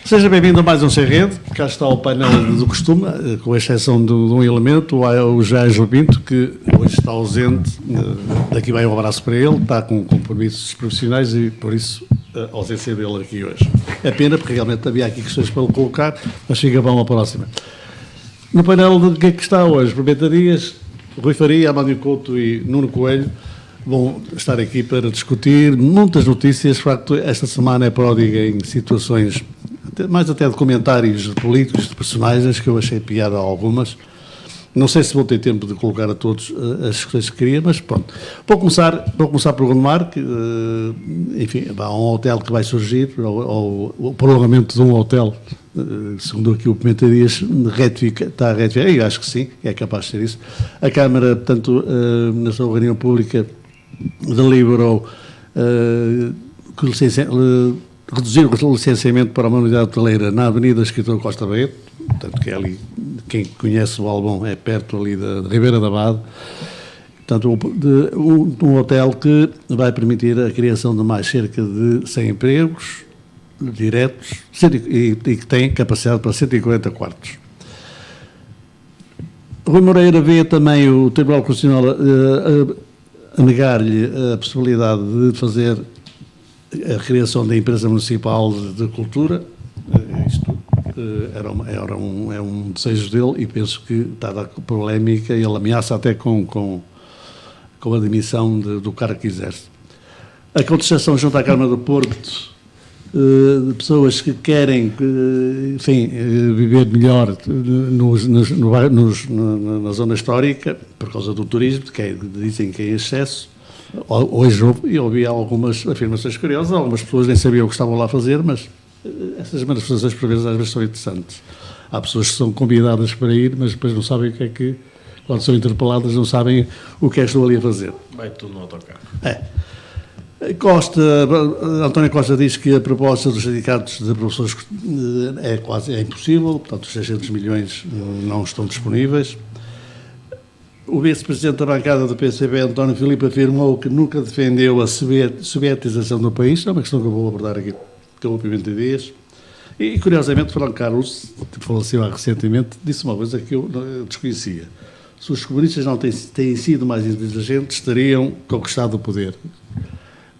Seja bem-vindo a mais um Sem Rede. Cá está o painel do costume, com exceção de um elemento, o Jair Pinto, que hoje está ausente. Daqui vai um abraço para ele, está com compromissos profissionais e, por isso, a ausência dele aqui hoje. É pena, porque realmente havia aqui questões para ele colocar, mas fica para uma próxima. No painel de quem é que está hoje? Pimenta Dias, Rui Faria, Amádio Couto e Nuno Coelho vão estar aqui para discutir muitas notícias. De facto, esta semana é pródiga em situações, mais até de comentários de políticos, de personagens, que eu achei piada a algumas. Não sei se vou ter tempo de colocar a todos as questões que queria, mas pronto. Vou começar por Gondomar, que, enfim, há um hotel que vai surgir, ou o prolongamento de um hotel, segundo aqui o Pimenta Dias, está a retificar, e acho que sim, é capaz de ser isso. A Câmara, portanto, na sua reunião pública, deliberou reduzir o licenciamento para uma unidade hoteleira na Avenida Escritor Costa Barreto, portanto, que é ali, quem conhece o Albom é perto ali da Ribeira da Bade, portanto, um hotel que vai permitir a criação de mais cerca de 100 empregos diretos e que tem capacidade para 140 quartos. Rui Moreira vê também o Tribunal Constitucional a negar-lhe a possibilidade de fazer a criação da empresa municipal de cultura. Isto é um desejo dele e penso que está a dar polémica e ele ameaça até com a demissão do cargo que exerce. A contestação junto à Câmara do Porto de pessoas que querem, enfim, viver melhor na zona histórica por causa do turismo, que dizem que é em excesso. Hoje ouvi algumas afirmações curiosas, algumas pessoas nem sabiam o que estavam lá a fazer, mas essas manifestações por vezes às vezes são interessantes. Há pessoas que são convidadas para ir, mas depois não sabem o que é que, quando são interpeladas, não sabem o que é que estou ali a fazer. Vai tudo no autocarro. António Costa diz que a proposta dos sindicatos de professores é impossível, portanto os 600 milhões não estão disponíveis. O vice-presidente da bancada do PCB, António Filipe, afirmou que nunca defendeu a sovietização do país. É uma questão que eu vou abordar aqui com o Pimenta Dias. E, curiosamente, Franco Carlos, que faleceu recentemente, disse uma coisa que eu desconhecia. Se os comunistas não têm sido mais inteligentes, teriam conquistado o poder.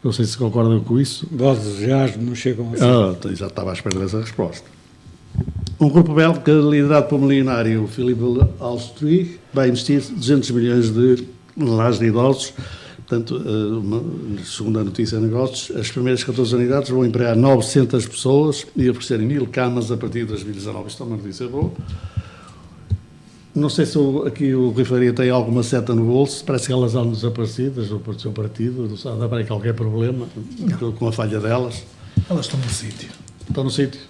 Não sei se concordam com isso. Vozes já não chegam assim. Já estava à espera dessa resposta. Um grupo belga, liderado pelo milionário Philippe Alstui, vai investir 200 milhões de lares de idosos. Portanto, segundo a notícia de negócios, as primeiras 14 unidades vão empregar 900 pessoas e oferecer 1000 camas a partir de 2019. Isto é uma notícia boa. Não sei se aqui o Rui Faria tem alguma seta no bolso, parece que elas andam desaparecidas do seu partido, não sabe, não há qualquer problema com a falha delas. Elas estão no sítio. Estão no sítio.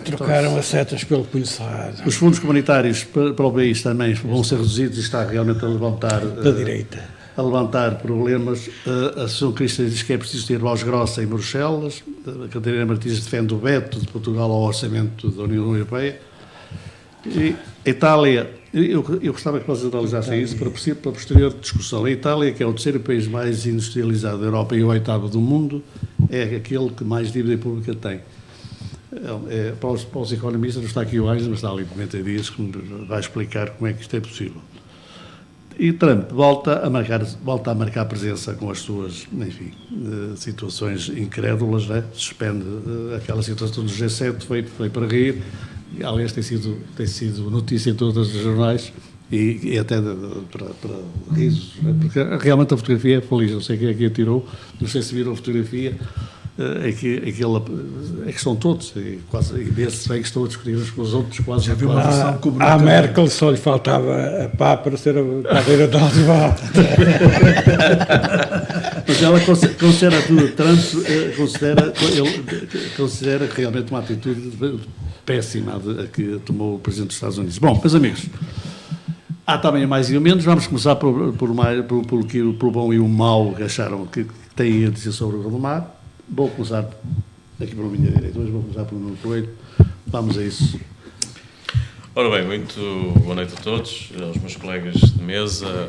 Trocaram as setas pelo punçado. Os fundos comunitários para o país também vão ser reduzidos e está realmente a levantar... Da direita. A levantar problemas. A Associação Cristã diz que é preciso ter voz grossa em Bruxelas. A Catarina Martins defende o veto de Portugal ao orçamento da União Europeia. E a Itália, eu gostava que vocês analisassem isso para posterior discussão. A Itália, que é o terceiro país mais industrializado da Europa e o oitavo do mundo, é aquele que mais dívida pública tem. Para os economistas, não está aqui o Ângelo, mas está ali Pimenta Dias, que vai explicar como é que isto é possível. E Trump volta a marcar presença com as suas, enfim, situações incrédulas, né? Suspende aquela situação do G7, foi para rir. Aliás, tem sido notícia em todos os jornais e até para risos, né? Porque realmente a fotografia é feliz. Não sei quem é que a tirou, não sei se viram a fotografia. É que são todos, e vê-se bem que estão a discutir uns com os outros, quase já viu uma versão como à Merkel só lhe faltava a pá para ser a cadeira de Aldival. Mas ela considera tudo, Trump considera realmente uma atitude péssima a que tomou o Presidente dos Estados Unidos. Bom, meus amigos, há também mais e o menos, vamos começar pelo bom e o mau que acharam que têm a dizer sobre o Gondomar. Vou começar aqui pela minha direita, hoje vou começar pelo Nuno Coelho. Vamos a isso. Ora bem, muito boa noite a todos, aos meus colegas de mesa,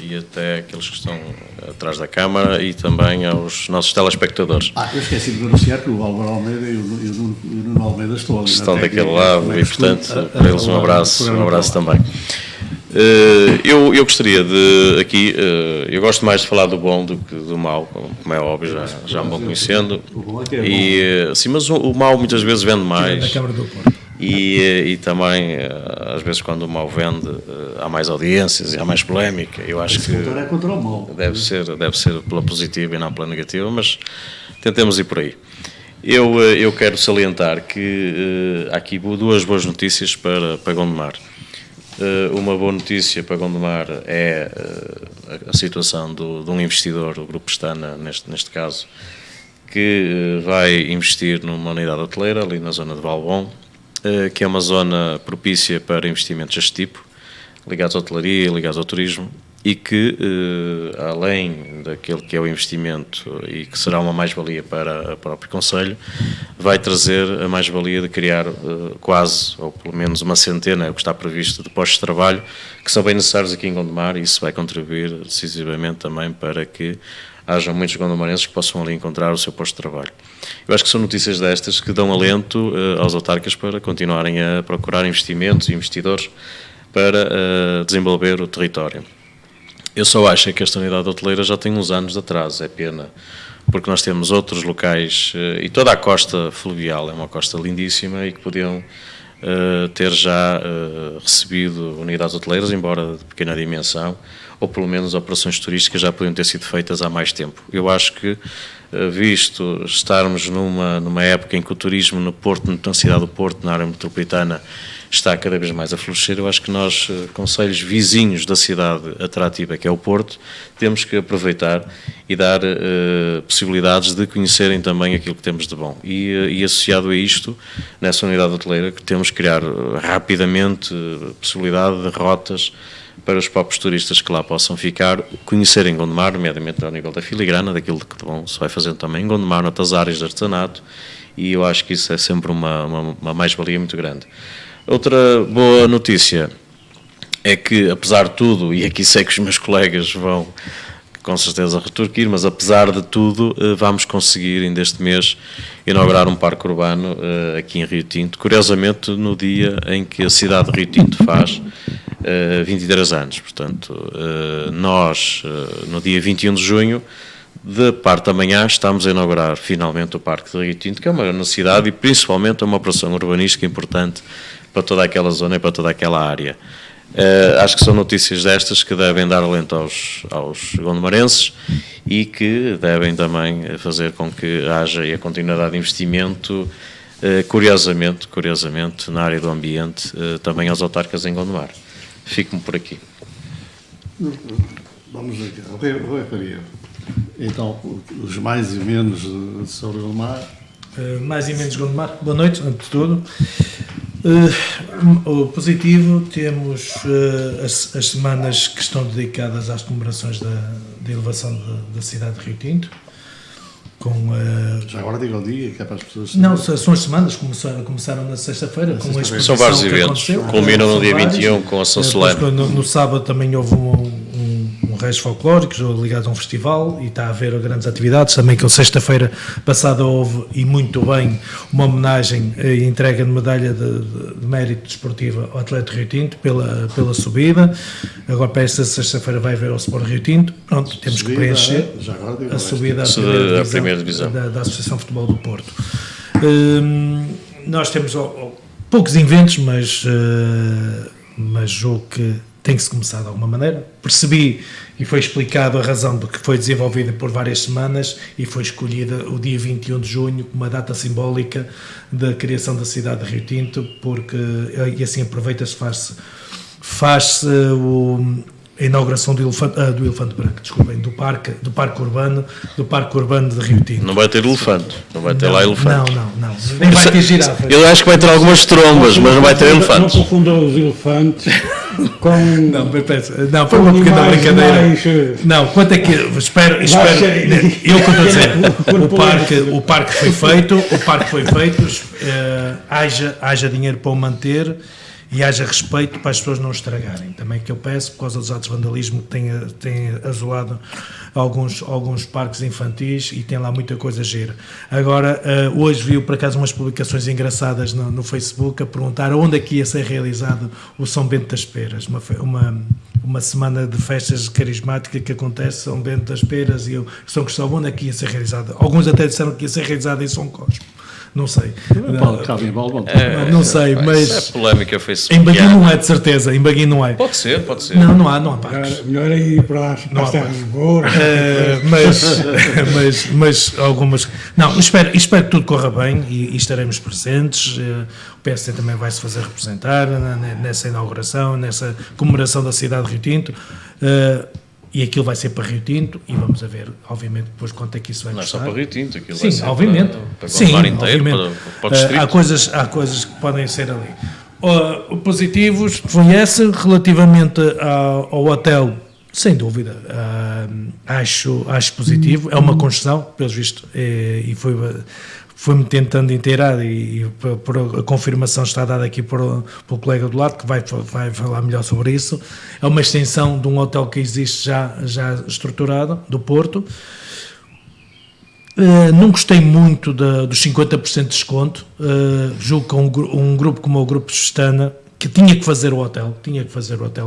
e até aqueles que estão atrás da câmara e também aos nossos telespectadores. Eu esqueci de anunciar que o Álvaro Almeida e o Nuno Almeida estão daquele lado e, portanto, para eles um abraço também. Eu gostaria de aqui, eu gosto mais de falar do bom do que do mau, como é óbvio, já me vão conhecendo, sim, mas o mau muitas vezes vende mais. E também, às vezes, quando o mau vende, há mais audiências e há mais polémica. Eu acho que é contra o mal. deve ser pela positiva e não pela negativa, mas tentemos ir por aí. Eu quero salientar que há aqui duas boas notícias para Gondomar. Uma boa notícia para Gondomar é a situação de um investidor, o Grupo Pestana, neste caso, que vai investir numa unidade hoteleira ali na zona de Valbom, que é uma zona propícia para investimentos deste tipo, ligados à hotelaria, ligados ao turismo, e que, além daquele que é o investimento e que será uma mais-valia para o próprio Concelho, vai trazer a mais-valia de criar quase, ou pelo menos uma centena, é o que está previsto, de postos de trabalho, que são bem necessários aqui em Gondomar, e isso vai contribuir decisivamente também para que haja muitos gondomarenses que possam ali encontrar o seu posto de trabalho. Eu acho que são notícias destas que dão alento aos autarcas para continuarem a procurar investimentos e investidores para desenvolver o território. Eu só acho que esta unidade hoteleira já tem uns anos de atraso, é pena, porque nós temos outros locais, e toda a costa fluvial é uma costa lindíssima e que podiam ter já recebido unidades hoteleiras, embora de pequena dimensão, ou pelo menos operações turísticas já podiam ter sido feitas há mais tempo. Eu acho que, visto estarmos numa época em que o turismo no Porto, na cidade do Porto, na área metropolitana, está cada vez mais a florescer, eu acho que nós, concelhos vizinhos da cidade atrativa que é o Porto, temos que aproveitar e dar possibilidades de conhecerem também aquilo que temos de bom. E associado a isto, nessa unidade hoteleira, que temos que criar rapidamente possibilidade de rotas para os próprios turistas que lá possam ficar, conhecerem Gondomar, nomeadamente ao nível da filigrana, daquilo que bom se vai fazendo também em Gondomar, noutras áreas de artesanato, e eu acho que isso é sempre uma mais-valia muito grande. Outra boa notícia é que, apesar de tudo, e aqui sei que os meus colegas vão com certeza retorquir, mas apesar de tudo, vamos conseguir ainda este mês inaugurar um parque urbano aqui em Rio Tinto, curiosamente no dia em que a cidade de Rio Tinto faz 23 anos. Portanto, nós, no dia 21 de junho, de parte da manhã, estamos a inaugurar finalmente o Parque de Rio Tinto, que é uma necessidade e principalmente é uma operação urbanística importante para toda aquela zona e para toda aquela área. Acho que são notícias destas que devem dar alento aos gondomarenses e que devem também fazer com que haja a continuidade de investimento, curiosamente, na área do ambiente, também aos autarcas em Gondomar. Fico-me por aqui. Vamos aqui. Rui Faria. Então, os mais e menos sobre Gondomar. Mais e menos Gondomar. Boa noite, antes de tudo. O positivo, temos as semanas que estão dedicadas às comemorações da elevação da cidade de Rio Tinto. Já agora diga o dia, que é para as pessoas... Não, são as semanas, começaram na sexta-feira. São vários eventos, culminam no dia 21 com a São Solene. No sábado também houve reis folclóricos ligados a um festival e está a haver grandes atividades. Também que sexta-feira passada houve, e muito bem, uma homenagem e entrega de medalha de mérito desportivo ao atleta Rio Tinto pela subida. Agora para esta sexta-feira vai haver ao Sport Rio Tinto. Pronto, temos que preencher a subida à primeira divisão da Associação de Futebol do Porto. Nós temos poucos eventos, mas julgo que tem que se começar de alguma maneira. Percebi e foi explicado a razão do que foi desenvolvida por várias semanas e foi escolhida o dia 21 de junho como uma data simbólica da criação da cidade de Rio Tinto, porque e assim aproveita-se, faz-se a inauguração do elefante branco, desculpem, do parque urbano de Rio Tinto. Não vai ter elefante, não vai ter lá elefante. Não. Nem vai ter girafas. Eu acho que vai ter algumas trombas, mas não vai ter elefantes. Não confundam os elefantes com... Não, foi uma pequena brincadeira. Não, quanto é que... Espero... Eu que estou a dizer, o parque foi feito, haja dinheiro para o manter e haja respeito para as pessoas não estragarem. Também que eu peço, por causa dos atos de vandalismo que têm azulado alguns parques infantis e tem lá muita coisa gira. Agora, hoje vi por acaso umas publicações engraçadas no Facebook a perguntar onde é que ia ser realizado o São Bento das Peras, uma semana de festas carismática que acontece, São Bento das Peras e São Cristóvão, onde é que ia ser realizado? Alguns até disseram que ia ser realizado em São Cosme. Não sei. Não sei, mas é polémica Facebook. Em Baguinho não é, de certeza. Em Baguinho não é. Pode ser. Não há parques. Melhor é ir para as terras de Goura. Mas algumas. Não, espero que tudo corra bem e estaremos presentes. O PSD também vai se fazer representar nessa inauguração, nessa comemoração da cidade de Rio Tinto. E aquilo vai ser para Rio Tinto e vamos a ver, obviamente, depois quanto é que isso vai custar. Não é só para Rio Tinto, aquilo sim, vai ser obviamente. para Gondomar inteiro, para o distrito. Há coisas que podem ser ali. Positivos foi essa, relativamente ao hotel, sem dúvida, acho positivo, é uma construção, pelos vistos, e foi-me tentando inteirar e por a confirmação está dada aqui pelo colega do lado, que vai falar melhor sobre isso. É uma extensão de um hotel que existe já estruturado, do Porto. Não gostei muito dos 50% de desconto. Julgo que um grupo como o Grupo Sustana, que tinha que fazer o hotel,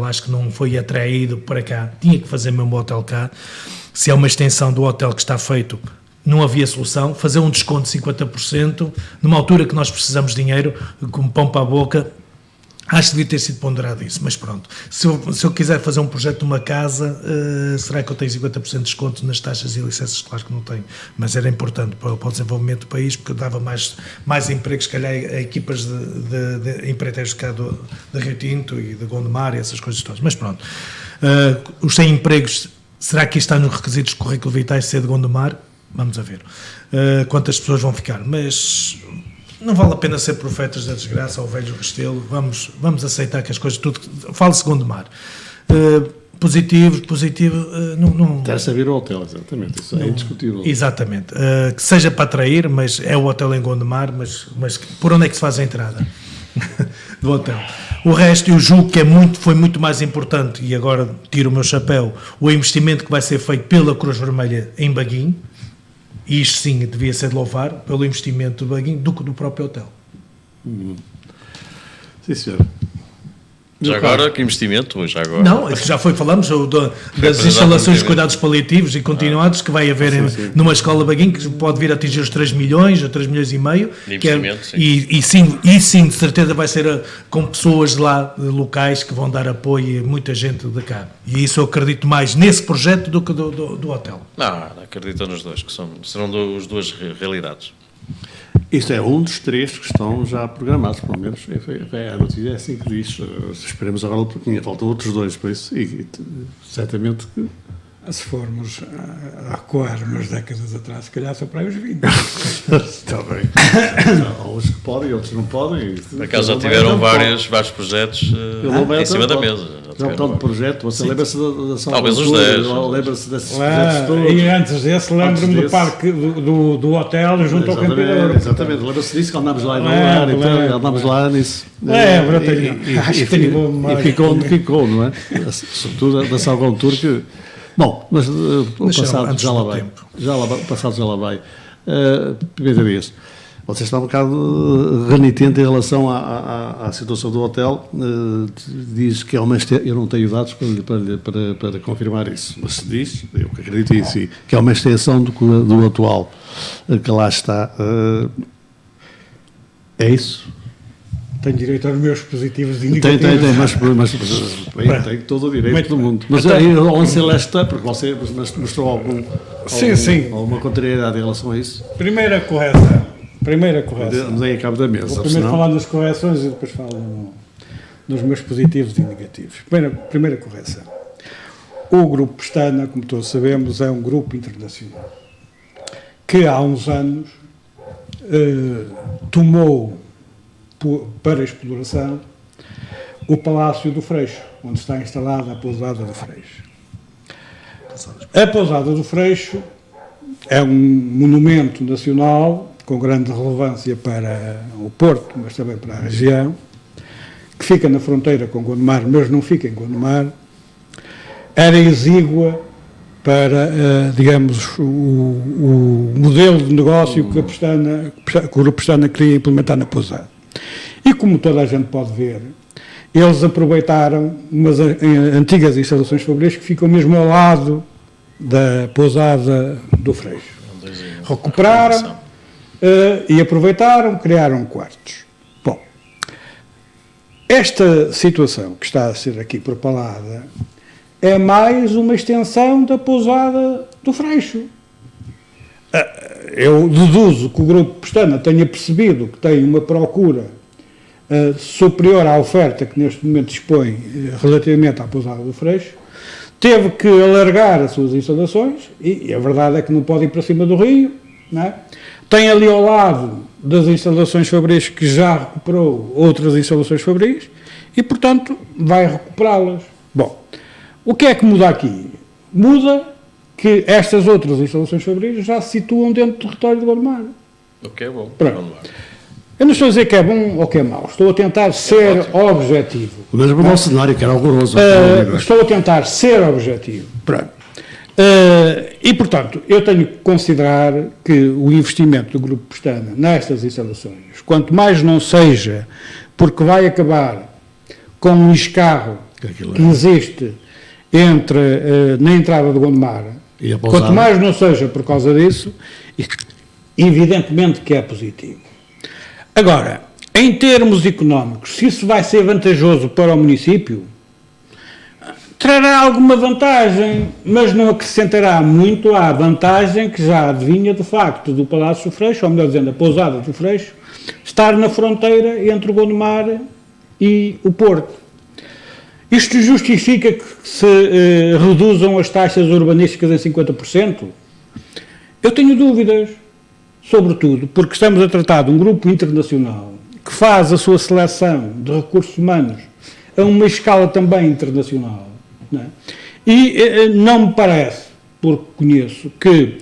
acho que não foi atraído para cá, tinha que fazer mesmo o hotel cá. Se é uma extensão do hotel que está feito, não havia solução. Fazer um desconto de 50%, numa altura que nós precisamos de dinheiro, como pão para a boca, acho que devia ter sido ponderado isso, mas pronto. Se eu quiser fazer um projeto de uma casa, será que eu tenho 50% de desconto nas taxas e licenças? Claro que não tenho, mas era importante para o desenvolvimento do país, porque dava mais empregos, se calhar, a equipas de empreiteiros cá de Rio Tinto e de Gondomar e essas coisas todas, mas pronto. Os 100 empregos, será que isto está nos requisitos de currículo vitae ser de Gondomar? Vamos a ver quantas pessoas vão ficar, mas não vale a pena ser profetas da desgraça ou velho Restelo. Vamos aceitar que as coisas tudo fale-se Gondomar. Positivo, não deve saber o hotel, exatamente, isso é indiscutível. Exatamente, que seja para atrair, mas é o hotel em Gondomar, mas por onde é que se faz a entrada do hotel? O resto eu julgo que foi muito mais importante, e agora tiro o meu chapéu, o investimento que vai ser feito pela Cruz Vermelha em Baguinho. E isto sim devia ser de louvar pelo investimento do Baguinho do que do próprio hotel. Sim, senhor. Já agora, que investimento? Já agora. Não, já falamos das instalações de cuidados paliativos e continuados que vai haver numa escola Baguinho, que pode vir a atingir os 3 milhões, ou 3 milhões e meio. E sim, de certeza vai ser com pessoas lá, locais, que vão dar apoio a muita gente de cá. E isso eu acredito mais nesse projeto do que do hotel. Não acredito nos dois, que serão as duas realidades. Isto é um dos 3 que estão já programados, pelo menos. A notícia é assim que diz. Esperemos agora um pouquinho. Faltam outros 2 para isso. E certamente que. Se formos a recuar umas décadas atrás, se calhar são para aí os 20. Está bem. Há uns que podem, outros não podem. Por acaso já tiveram vários projetos em cima da mesa. Já um tal de projeto. Você lembra-se da Salva? Talvez os 10. Lembra-se desses projetos todos. E antes desse, lembro-me do parque do hotel junto ao Campeador. Exatamente. Lembra-se disso que andámos lá no ar e tal. Andámos lá nisso. E ficou, não é? Sobretudo da Salgão Tour que. Bom, mas o passado já lá vai. O passado já lá vai. Primeira vez. Você está um bocado renitente em relação à situação do hotel. Diz que é uma extensão. Eu não tenho dados para confirmar isso, mas se diz, eu acredito em si, que é uma extensão do atual que lá está. É isso? Tenho direito aos meus positivos e negativos. Tem, mas tem todo o direito do mundo. Mas aí, onde se lá está, porque você mostrou alguma contrariedade em relação a isso? Primeira correção. Vamos aí a cabo da mesa. Vou primeiro falar das correções e depois falo dos meus positivos e negativos. Primeira correção. O Grupo Pestana, como todos sabemos, é um grupo internacional que há uns anos tomou para exploração o Palácio do Freixo, onde está instalada a Pousada do Freixo. A Pousada do Freixo é um monumento nacional com grande relevância para o Porto, mas também para a região, que fica na fronteira com Gondomar, mas não fica em Gondomar, era exígua para, digamos, o modelo de negócio que o Grupo Pestana queria implementar na pousada. E como toda a gente pode ver, eles aproveitaram umas antigas instalações fabris que ficam mesmo ao lado da pousada do Freixo. Recuperaram e aproveitaram, criaram quartos. Bom, esta situação que está a ser aqui propalada é mais uma extensão da pousada do Freixo. Eu deduzo que o Grupo Pestana tenha percebido que tem uma procura superior à oferta que neste momento dispõe relativamente à pousada do Freixo, teve que alargar as suas instalações e a verdade é que não pode ir para cima do rio, não é? Tem ali ao lado das instalações fabris que já recuperou outras instalações fabris e, portanto, vai recuperá-las. Bom, o que é que muda aqui? Muda que estas outras instalações fabris já se situam dentro do território de Gondomar. O que é bom. Eu não estou a dizer que é bom ou que é mau, estou a tentar ser objetivo. Mas o nosso cenário que era horroroso. Estou a tentar ser objetivo. Pronto. E, portanto, eu tenho que considerar que o investimento do Grupo Pestana nestas instalações, quanto mais não seja porque vai acabar com um escarro que existe na entrada de Gondomar, quanto mais não seja por causa disso, evidentemente que é positivo. Agora, em termos económicos, se isso vai ser vantajoso para o município, trará alguma vantagem, mas não acrescentará muito à vantagem que já adivinha do facto do Palácio do Freixo, ou melhor dizendo, a pousada do Freixo, estar na fronteira entre o Gondomar e o Porto. Isto justifica que se reduzam as taxas urbanísticas em 50%? Eu tenho dúvidas, sobretudo porque estamos a tratar de um grupo internacional que faz a sua seleção de recursos humanos a uma escala também internacional. Não é? E não me parece, porque conheço, que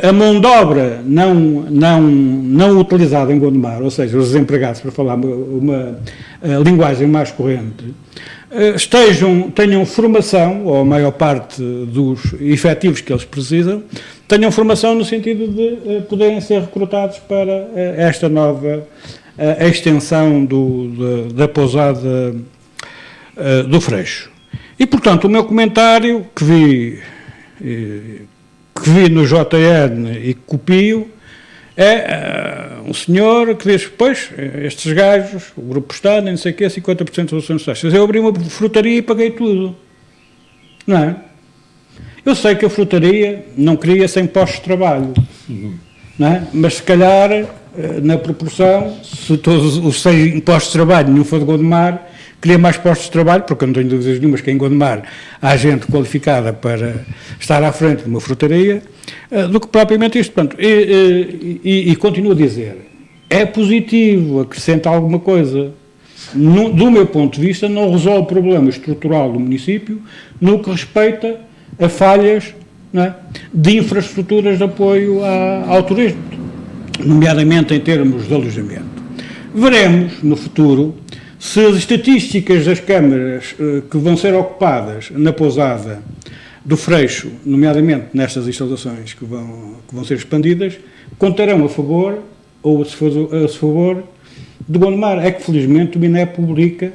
a mão de obra não utilizada em Gondomar, ou seja, os desempregados, para falar uma linguagem mais corrente, tenham formação, ou a maior parte dos efetivos que eles precisam, tenham formação no sentido de poderem ser recrutados para esta nova extensão da pousada do Freixo. E, portanto, o meu comentário, que vi no JN e que copio, é um senhor que diz, pois, estes gajos, o Grupo Pestana, não sei o quê, 50% das suas taxas. Eu abri uma frutaria e paguei tudo. Não é? Eu sei que a frutaria não cria 100 postos de trabalho, não é? Mas se calhar, na proporção, se todos os 100 postos de trabalho não for de Gondomar, cria mais postos de trabalho, porque eu não tenho dúvidas nenhumas que em Gondomar há gente qualificada para estar à frente de uma frutaria, do que propriamente isto. Portanto, e continuo a dizer, é positivo, acrescenta alguma coisa. Do meu ponto de vista, não resolve o problema estrutural do município no que respeita a falhas, não é, de infraestruturas de apoio ao turismo, nomeadamente em termos de alojamento. Veremos, no futuro, se as estatísticas das câmaras que vão ser ocupadas na pousada do Freixo, nomeadamente nestas instalações que vão ser expandidas, contarão a favor ou a desfavor de Gondomar. É que, felizmente, o INE publica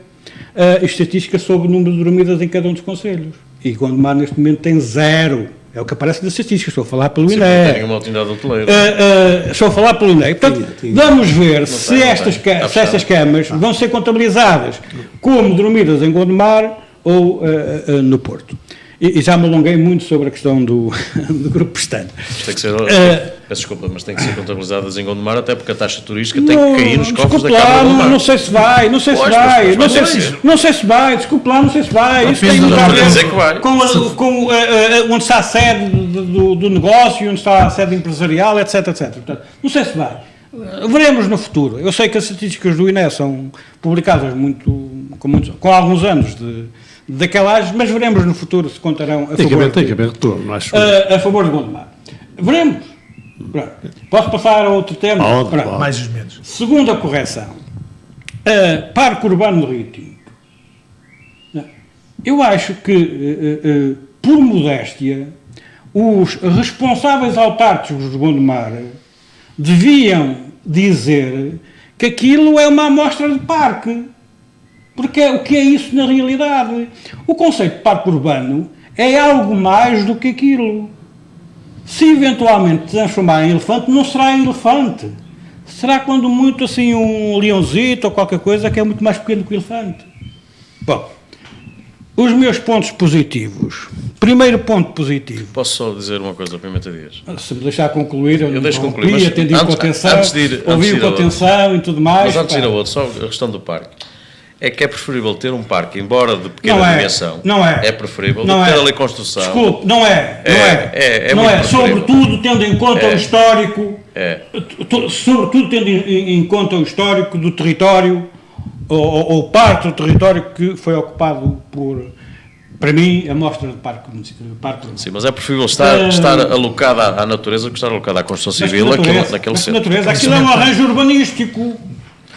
a estatística sobre o número de dormidas em cada um dos concelhos. E Gondomar, neste momento, tem 0. É o que aparece nas estatísticas. Estou a falar pelo INE. Tem uma unidade hoteleira. Estou a falar pelo INE. Portanto, vamos ver se estas camas vão ser contabilizadas como dormidas em Gondomar ou no Porto. E já me alonguei muito sobre a questão do Grupo Pestana. Tem que ser, peço desculpa, mas tem que ser contabilizadas em Gondomar, até porque a taxa turística tem que cair nos cofres da Câmara de Gondomar. Não sei se vai, não sei se vai, desculpe lá, não sei se vai. Isso tem muito a ver com onde está a sede do negócio, onde está a sede empresarial, etc, etc. Portanto, não sei se vai. Veremos no futuro. Eu sei que as estatísticas do INE são publicadas com alguns anos de decalagem, mas veremos no futuro se contarão a favor de Gondomar. Veremos. Pronto. Posso passar a outro tema? Pode. Mais os menos. Segunda correção. Parque Urbano do Rio Tinto. Eu acho que, por modéstia, os responsáveis autárquicos de Gondomar deviam dizer que aquilo é uma amostra de parque. Porque o que é isso na realidade? O conceito de parque urbano é algo mais do que aquilo. Se eventualmente transformar em elefante, não será em elefante. Será quando muito assim um leãozito ou qualquer coisa que é muito mais pequeno que o elefante. Bom, os meus pontos positivos. Primeiro ponto positivo. Posso só dizer uma coisa, Pimenta Dias? Se me deixar concluir, eu deixo concluir, mas atendi com atenção, ouvi com atenção e tudo mais. Mas antes de ir a outro, só a questão do parque. É que é preferível ter um parque, embora de pequena dimensão. Não é. É preferível do que ter ali construção. Desculpe, não é. É não é. Sobretudo tendo em conta o histórico. Sobretudo tendo em conta o histórico do território, ou parte do território que foi ocupado por, para mim, a mostra de parque municipal. Sim, mas é preferível estar alocada à natureza do que estar alocada à construção civil naquele centro. Natureza, aquilo é um arranjo urbanístico.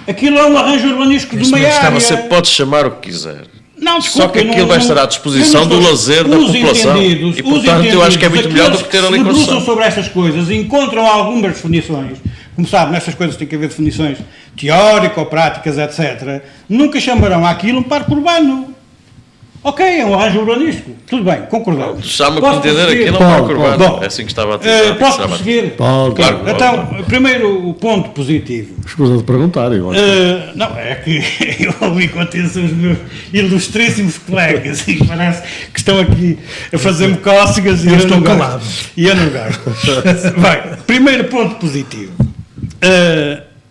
Aquilo é um arranjo urbanístico de uma área. Você pode chamar o que quiser. Não, desculpe, só que aquilo vai estar à disposição do lazer da população. E, portanto, eu acho que é muito melhor do que ter ali construção. Se debruçam sobre estas coisas, encontram algumas definições. Como sabe, nestas coisas tem que haver definições teórico-práticas, etc. Nunca chamarão aquilo um parque urbano. Ok, é um arranjo urbanístico. Tudo bem, concordamos. Chama para entender aquilo é um parque urbano. Bom, é assim que estava a dizer. Posso prosseguir? Claro. Então, primeiro o ponto positivo. Escusa de perguntar, eu acho. Não, é que eu ouvi com atenção os meus ilustríssimos colegas e parece que estão aqui a fazer-me cócegas e eu não gosto. E eu não gosto. Bem, primeiro ponto positivo.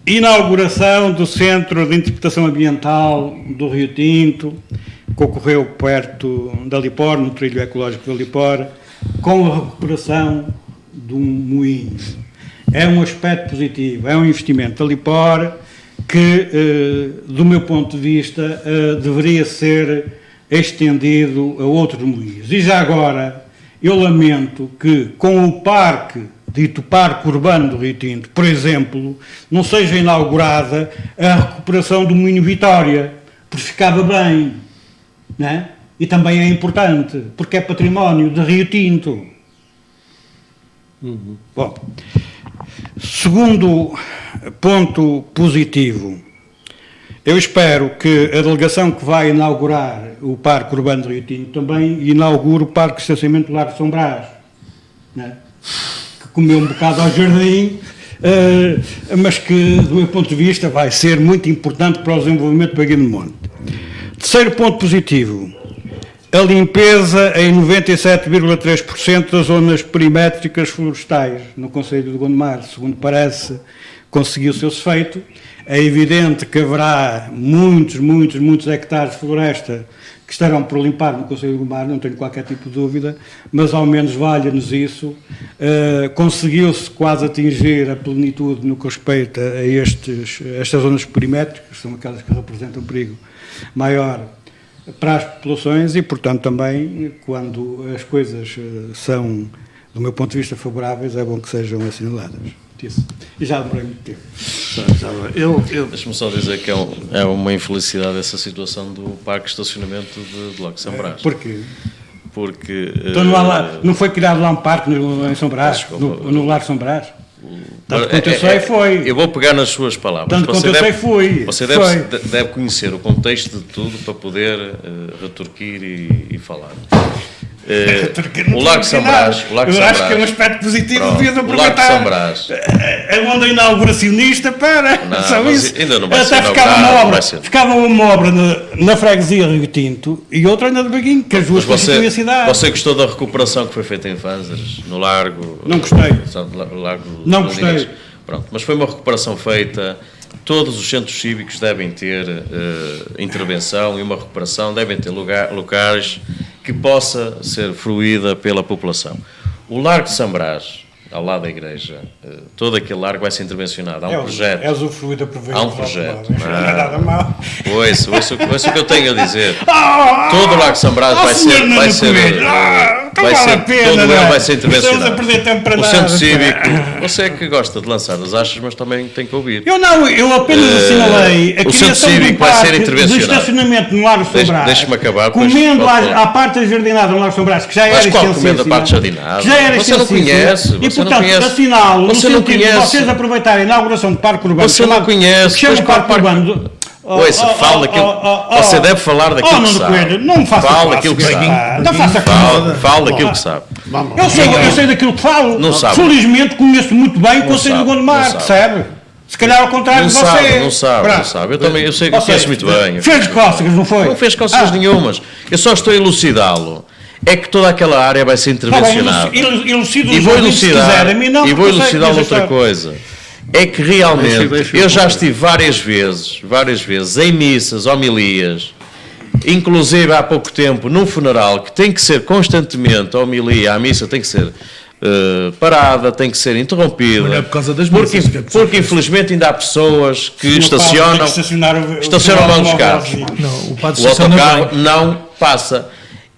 Inauguração do Centro de Interpretação Ambiental do Rio Tinto, que ocorreu perto da Lipor, no trilho ecológico da Lipor, com a recuperação de um moinho. É um aspecto positivo, é um investimento da Lipor que, do meu ponto de vista, deveria ser estendido a outros moinhos. E já agora, eu lamento que com o parque, dito Parque Urbano do Rio Tinto, por exemplo, não seja inaugurada a recuperação do moinho Vitória, porque ficava bem. Não é? E também é importante, porque é património de Rio Tinto. Bom, segundo ponto positivo, eu espero que a delegação que vai inaugurar o Parque Urbano de Rio Tinto também inaugure o Parque de Estacionamento do Largo de São Brás, não é? Que comeu um bocado ao jardim, mas que, do meu ponto de vista, vai ser muito importante para o desenvolvimento do Baía do Monte. Terceiro ponto positivo, a limpeza em 97,3% das zonas perimétricas florestais no concelho de Gondomar. Segundo parece, conseguiu-se esse feito. É evidente que haverá muitos hectares de floresta que estarão por limpar no concelho de Gondomar, não tenho qualquer tipo de dúvida, mas ao menos valha-nos isso. Conseguiu-se quase atingir a plenitude no que respeita a estas zonas perimétricas, que são aquelas que representam perigo maior para as populações e, portanto, também, quando as coisas são, do meu ponto de vista, favoráveis, é bom que sejam assinaladas. Isso. E já demorei muito tempo. Deixa-me só dizer que é uma infelicidade essa situação do parque de estacionamento de Lago de São Brás. Porquê? Porque... Então não foi criado lá um parque em São Brás, no Largo de São Brás? Tanto quanto eu sei, foi. Eu vou pegar nas suas palavras. Tanto quanto eu sei, foi. Você deve conhecer o contexto de tudo para poder retorquir e falar. O Lago de São Brás. Eu acho que é um aspecto positivo. Devias aproveitar. O Lago de São Brás. É uma onda inauguracionista para. Não, só isso. Ainda não vai ser até ficava uma obra na freguesia Rio Tinto e outra ainda de Baguinho, que as duas constituem a cidade. Você gostou da recuperação que foi feita em Fanzas, no Largo? Não gostei. Não gostei. Pronto, mas foi uma recuperação feita. Todos os centros cívicos devem ter intervenção e uma recuperação, devem ter locais que possa ser fruída pela população. O Largo de São Brás, ao lado da igreja, todo aquele largo vai ser intervencionado. Há um projeto. É usufruir da proveito. Há um projeto. Não é nada mal. Ouça o que eu tenho a dizer. Todo o Largo de São Brás vai ser intervencionado. O centro cívico, você é que gosta de lançar as achas, mas também tem que ouvir. Eu apenas assinalei a o centro criação de um cívico vai ser parque de intervencionado. estacionamento no Largo de São Brás. Deixe-me acabar. Comendo à parte da jardinada no Largo de São Brás, que já era Mas qual extensíssima. comendo a parte jardinada? Que já era Você não extensíssima. conhece. E, Você não portanto, conhece. assinalo no Você não sentido de conhece. vocês aproveitarem a inauguração de parque urbano. Você não conhece. Que chama Pois parque qual urbano. Ouça, fala daquilo. Você deve falar daquilo que sabe. Não me faça Fala daquilo que sabe. Não faça Fala daquilo que sabe. Eu sei daquilo que falo. Não sabe. Felizmente conheço muito bem o Não Conselho de sabe, Gondomar, não percebe? Se calhar ao contrário Não de você. sabe. Eu também, eu sei que conheço muito bem. Fez cócegas, não foi? Não fez cócegas nenhumas. Eu só estou a elucidá-lo. É que toda aquela área vai ser intervencionada. E vou elucidar. E vou elucidar outra coisa. É que realmente, eu já estive várias vezes, em missas, homilias, inclusive há pouco tempo, num funeral, que tem que ser constantemente, a homilia, a missa tem que ser parada, tem que ser interrompida. Mas não é por causa das porque, missas, porque infelizmente ainda há pessoas que estacionam lá nos carros. Não, o padre O autocarro bem. não passa.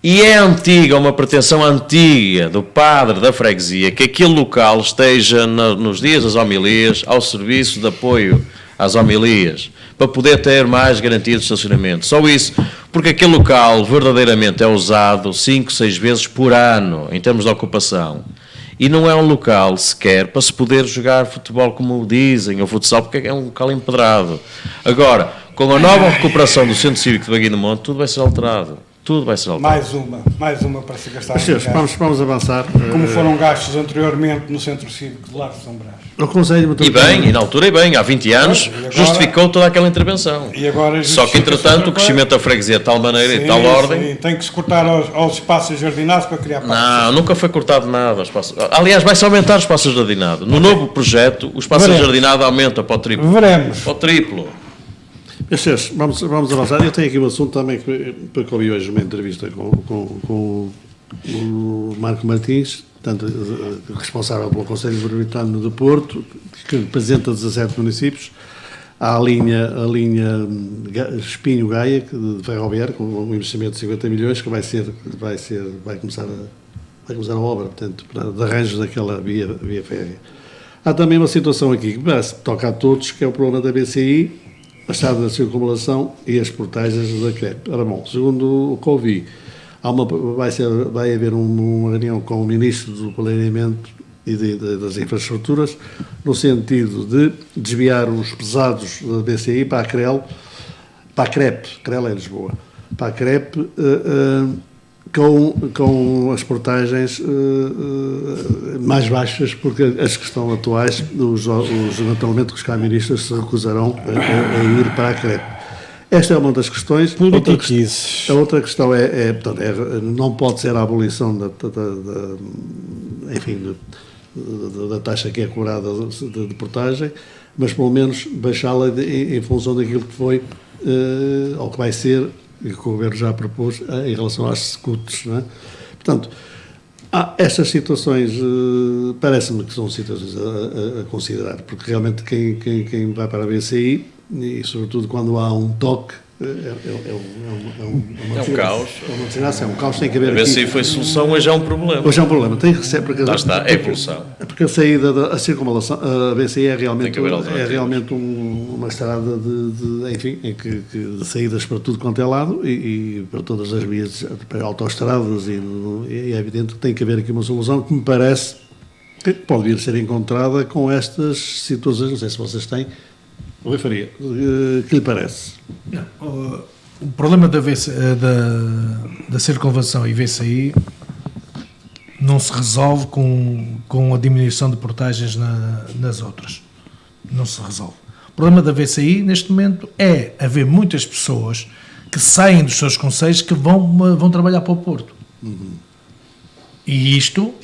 E é antiga, uma pretensão antiga do padre da freguesia que aquele local esteja nos dias das homilias ao serviço de apoio às homilias, para poder ter mais garantia de estacionamento. Só isso, porque aquele local verdadeiramente é usado 5, 6 vezes por ano, em termos de ocupação. E não é um local sequer para se poder jogar futebol, como dizem, ou futsal, porque é um local empedrado. Agora, com a nova recuperação do Centro Cívico de Baguio do Monte, tudo vai ser alterado. Tudo vai ser alterado. Mais uma para se gastar. Vamos avançar. Como foram gastos anteriormente no Centro Cívico de Largo de São Brás. E bem, e na altura há 20 anos, agora, justificou toda aquela intervenção. Só que, entretanto, o crescimento da freguesia de tal maneira e de tal ordem... Sim, tem que se cortar aos espaços jardinados para criar parques. Não, nunca foi cortado nada. Aliás, vai-se aumentar o espaço jardinado. No novo projeto, o espaço jardinado aumenta para o triplo. Veremos. Para o triplo. Meus senhores, vamos avançar. Eu tenho aqui um assunto também que ouvi hoje uma entrevista com o Marco Martins, portanto, responsável pelo Conselho Metropolitano de Porto, que representa 17 municípios. Há a linha Espinho-Gaia, de ferroviário, com um investimento de 50 milhões, que vai começar a obra, portanto, de arranjos daquela via férrea. Há também uma situação aqui que parece que toca a todos, que é o problema da BCI, a estrada da circunvalação e as portagens da CREP. Ora bom, segundo o que ouvi, vai haver uma reunião com o Ministro do Planeamento e das Infraestruturas, no sentido de desviar os pesados da BCI para a CREP é Lisboa, para a CREP, com as portagens mais baixas, porque as que estão atuais, naturalmente os camionistas se recusarão a ir para a CREP. Esta é uma das questões. A outra questão não pode ser a abolição da taxa que é cobrada de portagem, mas pelo menos baixá-la em função daquilo que foi ou que vai ser, e que o Governo já propôs em relação às scooters, não é? Portanto, há estas situações, parece-me que são situações a considerar, porque realmente quem vai para a BCI, e sobretudo quando há um toque, é um caos. É uma desgraça, é um caos, tem que haver. A BCI foi solução, hoje é um problema. Hoje é um problema, tem que ser, porque lá está, é evolução. Porque a saída da circunvalação, a BCI é realmente uma estrada em que de saídas para tudo quanto é lado e para todas as vias, para autoestradas, e é evidente que tem que haver aqui uma solução que me parece que pode vir a ser encontrada com estas situações. Não sei se vocês têm. Rui Faria, que lhe parece? Não, o problema da circunvalação e VCI não se resolve com a diminuição de portagens nas outras. Não se resolve. O problema da VCI, neste momento, é haver muitas pessoas que saem dos seus concelhos que vão trabalhar para o Porto. Uhum. E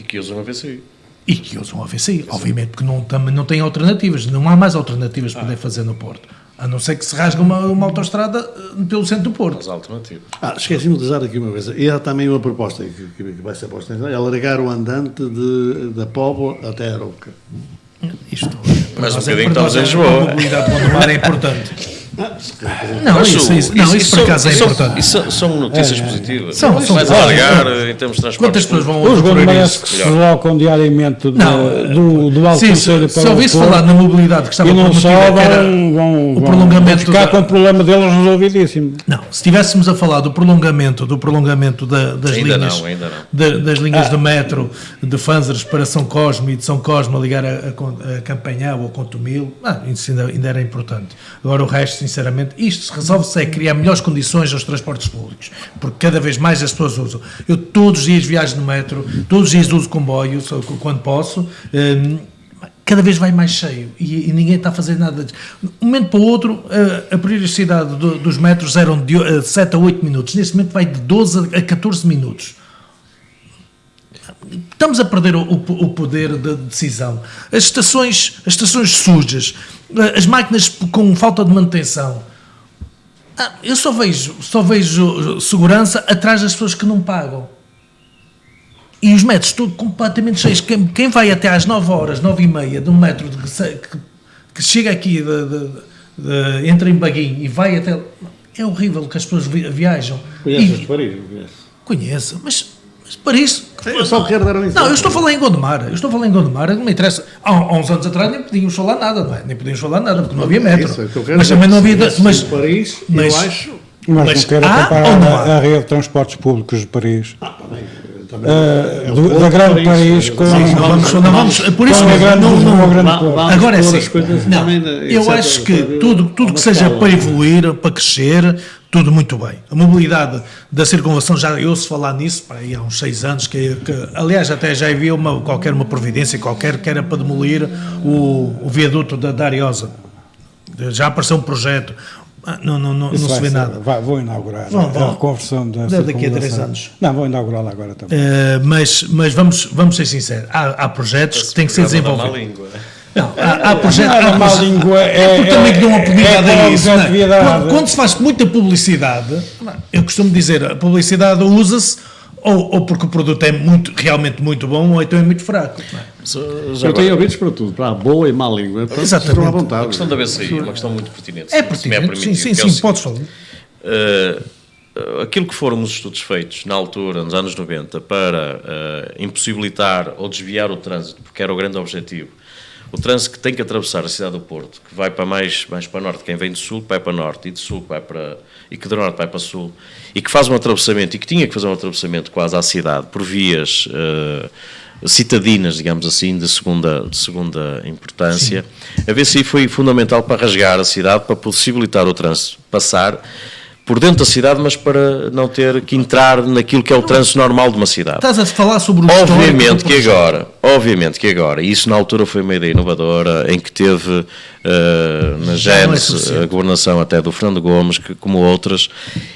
que usam a VCI. E que usam a VCI, obviamente, porque não tem alternativas, não há mais alternativas para poder fazer no Porto. A não ser que se rasgue uma autoestrada pelo centro do Porto. As alternativas. Esqueci-me de usar aqui uma coisa. E há também uma proposta que vai ser posta em é alargar o andante da Póvoa até a Arouca. Isto, Mas para um nós bocadinho para nós estamos em a Lisboa. mobilidade do Gondomar é importante. Não, Mas isso por acaso é importante. Isso são notícias positivas. São Vais alargar em termos de transporte. Quantas pessoas vão Os usufruir gondomarenses isso? que se deslocam diariamente do Alto Sim, Conselho se para o ouvisse Porto, falar na mobilidade que estava e não só prometida, que era vão prolongamento ficar da- com o problema deles resolvidíssimo. Não, se estivéssemos a falar do prolongamento das Ainda linhas, não, ainda das linhas de metro de Fanzers para São Cosme e de São Cosme a ligar a Campanhã ou a Contumil, isso ainda era importante. Agora o resto, sinceramente, isto se resolve-se é criar melhores condições aos transportes públicos, porque cada vez mais as pessoas usam. Eu todos os dias viajo no metro, todos os dias uso comboio, só quando posso, cada vez vai mais cheio e ninguém está a fazer nada disso. De um momento para o outro, a periodicidade dos metros eram de 7 a 8 minutos, neste momento vai de 12 a 14 minutos. Estamos a perder o poder de decisão. As estações sujas, as máquinas com falta de manutenção. Eu só vejo segurança atrás das pessoas que não pagam. E os metros todos completamente cheios. Quem vai até às 9 horas, 9h30, de um metro que chega aqui, entra em Baguinho e vai até... É horrível que as pessoas viajam. Conheces Paris? Não conheces? Conheço, mas Paris... Eu só quero dar um exemplo. Não, eu estou a falar em Gondomar, não me interessa. Há uns anos atrás nem podíamos falar nada, não é? Nem podíamos falar nada, porque não havia metro. Isso é o que eu quero Mas dizer. também não havia... Mas Paris, mas- eu acho... Mas Mas não quero há comparar ou não há? a rede de transportes públicos de Paris, Também, da grande Paris com... Não vamos, por isso com a mesmo, grande não- Lisboa, grande Vá- Porto. vá- Agora é pôr assim, as coisas não, também, eu etc, acho que para ver tudo uma que seja escala, para não é? evoluir, para crescer, tudo muito bem. A mobilidade da circunvalação, já eu ouço falar nisso para aí há uns 6 anos, que aliás até já havia uma providência qualquer que era para demolir o viaduto da Ariosa. Já apareceu um projeto. Não Isso se vai vê ser- nada. Vou inaugurar Vão. a reconversão da Daqui a 3 circunvalação. anos. Não, vou inaugurá-la agora também. Mas vamos ser sinceros, há projetos que têm que ser Programa da má desenvolvidos. língua. Não, há projetos. Não, a má língua porque também que dão uma publicidade a isso. não é? objetividade. Quando se faz muita publicidade, eu costumo dizer, a publicidade usa-se ou porque o produto é realmente muito bom ou então é muito fraco. não é? Eu tenho ouvidos para tudo, para a boa e má língua. Portanto, Exatamente. estão à A vontade. questão da BCI é uma questão muito pertinente. É se me pertinente, permitido, sim, que é o sim, podes falar. aquilo que foram os estudos feitos na altura, nos anos 90, para impossibilitar ou desviar o trânsito, porque era o grande objetivo, o trânsito que tem que atravessar a cidade do Porto, que vai para mais para norte, quem vem do sul vai para norte, e do sul vai para... e que do norte vai para sul, e que faz um atravessamento, e que tinha que fazer um atravessamento quase à cidade, por vias citadinas, digamos assim, de segunda importância. A VCI foi fundamental para rasgar a cidade, para possibilitar o trânsito passar por dentro da cidade, mas para não ter que entrar naquilo que é o trânsito normal de uma cidade. Estás a falar sobre o Obviamente que agora, e isso na altura foi uma ideia inovadora, em que teve na Gênesis suficiente. a governação até do Fernando Gomes, como outras,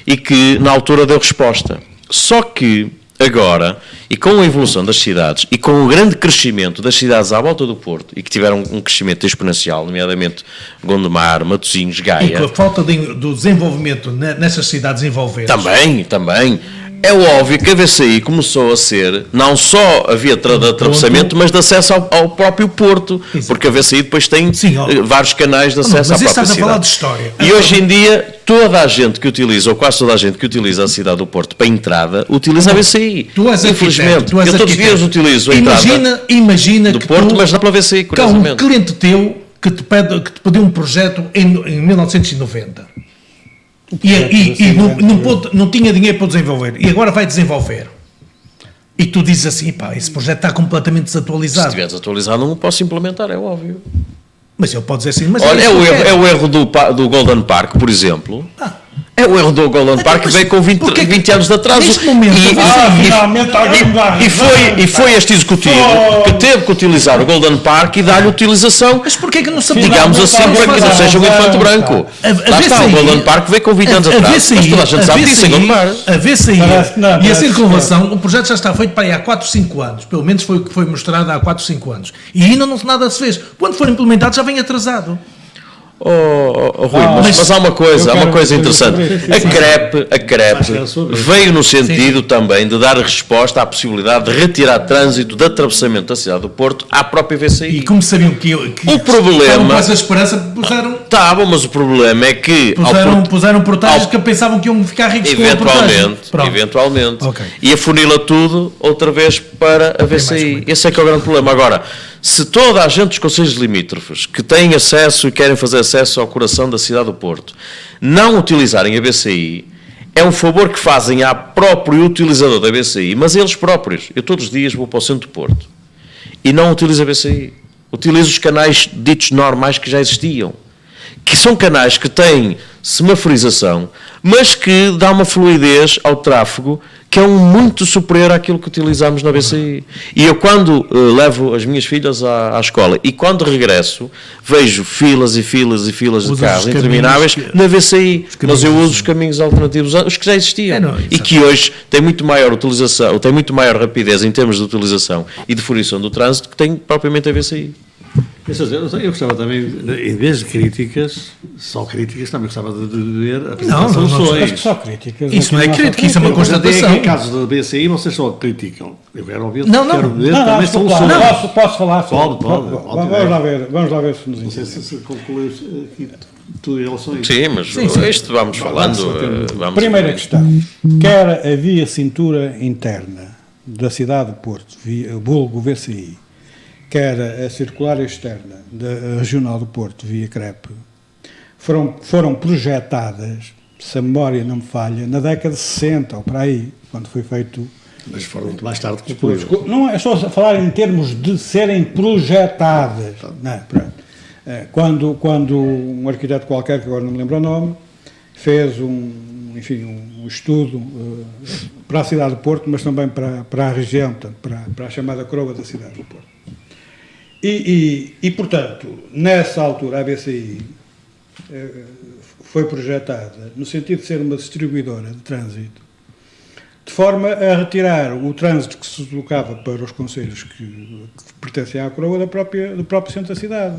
e que na altura deu resposta. Só que agora, e com a evolução das cidades, e com o grande crescimento das cidades à volta do Porto, e que tiveram um crescimento exponencial, nomeadamente Gondomar, Matosinhos, E Gaia... com a falta do desenvolvimento nessas cidades envolventes. Também. É óbvio que a VCI começou a ser não só a via de atravessamento, mas de acesso ao próprio Porto, Exato. porque a VCI depois tem Sim, vários canais de acesso mas à isso própria estás a cidade. falar de história. E hoje em dia, toda a gente que utiliza, ou quase toda a gente que utiliza a cidade do Porto para entrada, utiliza a VCI. Tu és Infelizmente, arquiteto, tu és eu todos os arquiteto. dias utilizo a entrada Imagina do que Porto, tu, mas não pela VCI, que há um curiosamente. cliente teu que te pediu um projeto em 1990 e não tinha dinheiro para desenvolver e agora vai desenvolver e tu dizes assim, pá, esse projeto está completamente Se desatualizado, estiveres atualizado, não o posso implementar, é óbvio. mas ele pode dizer assim, mas Olha, isso que eu quero. é o erro do Golden Park, por exemplo. É o erro do Golden Park que mas veio com 20 porquê que- 20 anos de atraso. neste momento, finalmente alguém me dá E foi este executivo que teve que utilizar o Golden Park e dar-lhe utilização, Mas porquê que não se digamos assim, para que não seja um elefante branco. Lá está, o Golden Park veio com 20 anos de atraso. Mas toda a gente sabe disso em Gondomar. A VCI Parece que não, e a parece circunvalação, o projeto já está feito para aí há 4, 5 anos. Pelo menos foi o que foi mostrado há 4, 5 anos. E ainda nada se fez. Quando for implementado já vem atrasado. Rui, mas há uma coisa interessante. A CREP veio no sentido também de dar resposta à possibilidade de retirar trânsito de atravessamento da cidade do Porto à própria VCI. E como sabiam que o problema, estavam com essa esperança, puseram... Estavam, mas o problema é que... Puseram portagens que pensavam que iam ficar ricos com a portagem. Eventualmente. Okay. E afunila tudo outra vez para a VCI. Esse é que é o grande problema. Agora, se toda a gente dos concelhos limítrofes que têm acesso e querem fazer acesso ao coração da cidade do Porto não utilizarem a BCI, é um favor que fazem ao próprio utilizador da BCI, mas eles próprios. Eu todos os dias vou para o centro do Porto e não utilizo a BCI. Utilizo os canais ditos normais que já existiam, que são canais que têm semaforização, mas que dá uma fluidez ao tráfego que é muito superior àquilo que utilizamos na BCI. E eu, quando levo as minhas filhas à escola e quando regresso, vejo filas e filas e filas de carros intermináveis na VCI, mas eu uso os caminhos alternativos, os que já existiam, e que hoje têm muito maior utilização, têm muito maior rapidez em termos de utilização e de fruição do trânsito que tem propriamente a VCI. Eu gostava também, em vez de críticas, só críticas, também gostava de ver Não, soluções. só críticas. Isso não é crítica, isso é uma constatação. Em casos da BCI, vocês só criticam. Eu quero ouvir, quero ver também soluções. Posso falar? Pode. Vamos lá ver se nos não sei se concluiu aqui tudo em relação a isso. Sim, mas isto vamos falando. Primeira questão. Quer a via cintura interna da cidade de Porto, vulgo VCI, quer a circular externa da Regional do Porto, via CREP, foram projetadas, se a memória não me falha, na década de 60, ou para aí, quando foi feito... Mas foram muito mais tarde que depois. Não é só falar em termos de serem projetadas. Não, quando um arquiteto qualquer, que agora não me lembro o nome, fez um estudo para a cidade de Porto, mas também para a região, portanto, para a chamada coroa da cidade do Porto. Portanto, nessa altura a BCI foi projetada no sentido de ser uma distribuidora de trânsito, de forma a retirar o trânsito que se deslocava para os concelhos que pertencem à coroa do próprio centro da cidade,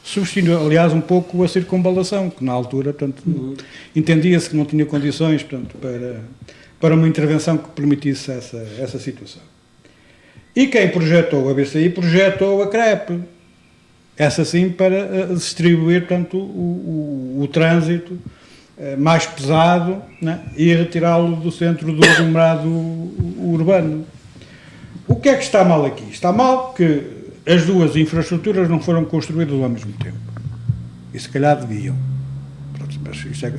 substituindo, aliás, um pouco a circunvalação, que na altura, portanto, entendia-se que não tinha condições, portanto, para uma intervenção que permitisse essa situação. E quem projetou a BCI projetou a CREP, essa sim para distribuir, portanto, o trânsito mais pesado, né, e retirá-lo do centro do aglomerado urbano. O que é que está mal aqui? Está mal que as duas infraestruturas não foram construídas ao mesmo tempo. E se calhar deviam. Pronto, mas isto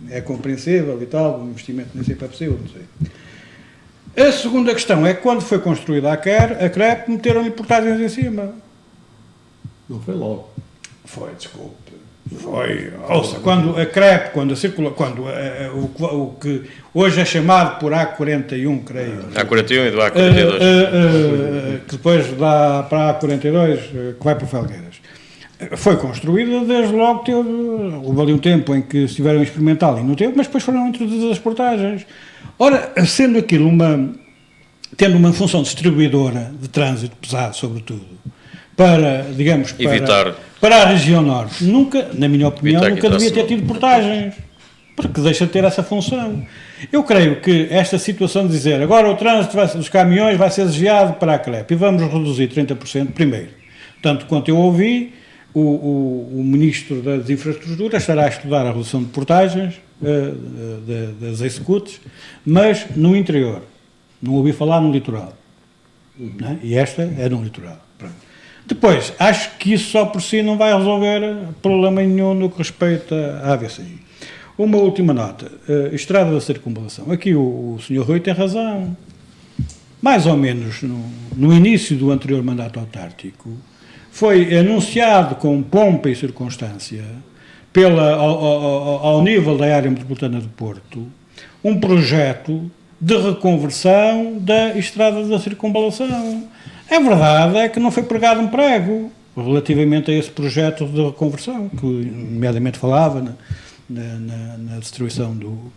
é compreensível e tal, o investimento nem sempre é possível, não sei. A segunda questão é que quando foi construída a CREP, meteram-lhe portagens em cima. Não foi logo. Foi, desculpe. Foi. Ouça, quando a CREP, o que hoje é chamado por A41, creio. A41 e do A42. Que depois dá para a A42, que vai para Felgueiras. Foi construída, desde logo, houve ali um tempo em que estiveram a experimental e não teve, mas depois foram introduzidas as portagens. Ora, sendo aquilo tendo uma função distribuidora de trânsito pesado, sobretudo, para, digamos, para a região norte, nunca, na minha opinião, nunca devia ter tido portagens, porque deixa de ter essa função. Eu creio que esta situação de dizer agora o trânsito dos caminhões vai ser desviado para a CREP e vamos reduzir 30%, primeiro, tanto quanto eu ouvi, o Ministro das Infraestruturas estará a estudar a redução de portagens das executes, mas no interior. Não ouvi falar no litoral. Não é? E esta é no litoral. Pronto. Depois, acho que isso só por si não vai resolver problema nenhum no que respeita à AVCI. Uma última nota. Estrada da Circunvalação. Aqui o Sr. Rui tem razão. Mais ou menos no início do anterior mandato autárquico, foi anunciado com pompa e circunstância, ao nível da área metropolitana de Porto, um projeto de reconversão da Estrada da Circunvalação. A verdade é que não foi pregado um prego relativamente a esse projeto de reconversão, que nomeadamente falava na distribuição do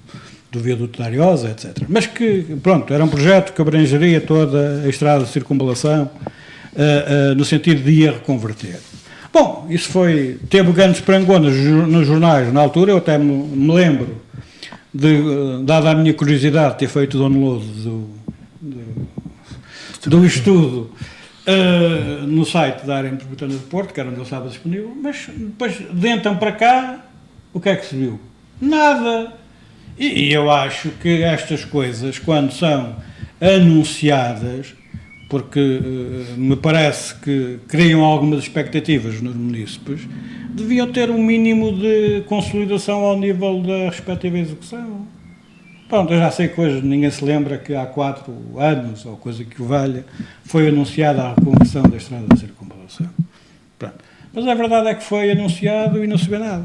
viaduto da Ariosa, etc. Mas que, pronto, era um projeto que abrangeria toda a Estrada de Circunvalação, no sentido de a reconverter. Bom, isso teve grandes prangonas nos jornais na altura, eu até me lembro, dada a minha curiosidade, ter feito o download do estudo no site da área metropolitana de Porto, que era onde ele estava disponível, mas depois, de então para cá, o que é que se viu? Nada. E eu acho que estas coisas, quando são anunciadas, porque me parece que criam algumas expectativas nos munícipes, deviam ter um mínimo de consolidação ao nível da respectiva execução. Pronto, eu já sei que hoje ninguém se lembra que há 4 anos, ou coisa que o valha, foi anunciada a reconversão da estrada da circunvalação. Pronto. Mas a verdade é que foi anunciado e não se vê nada.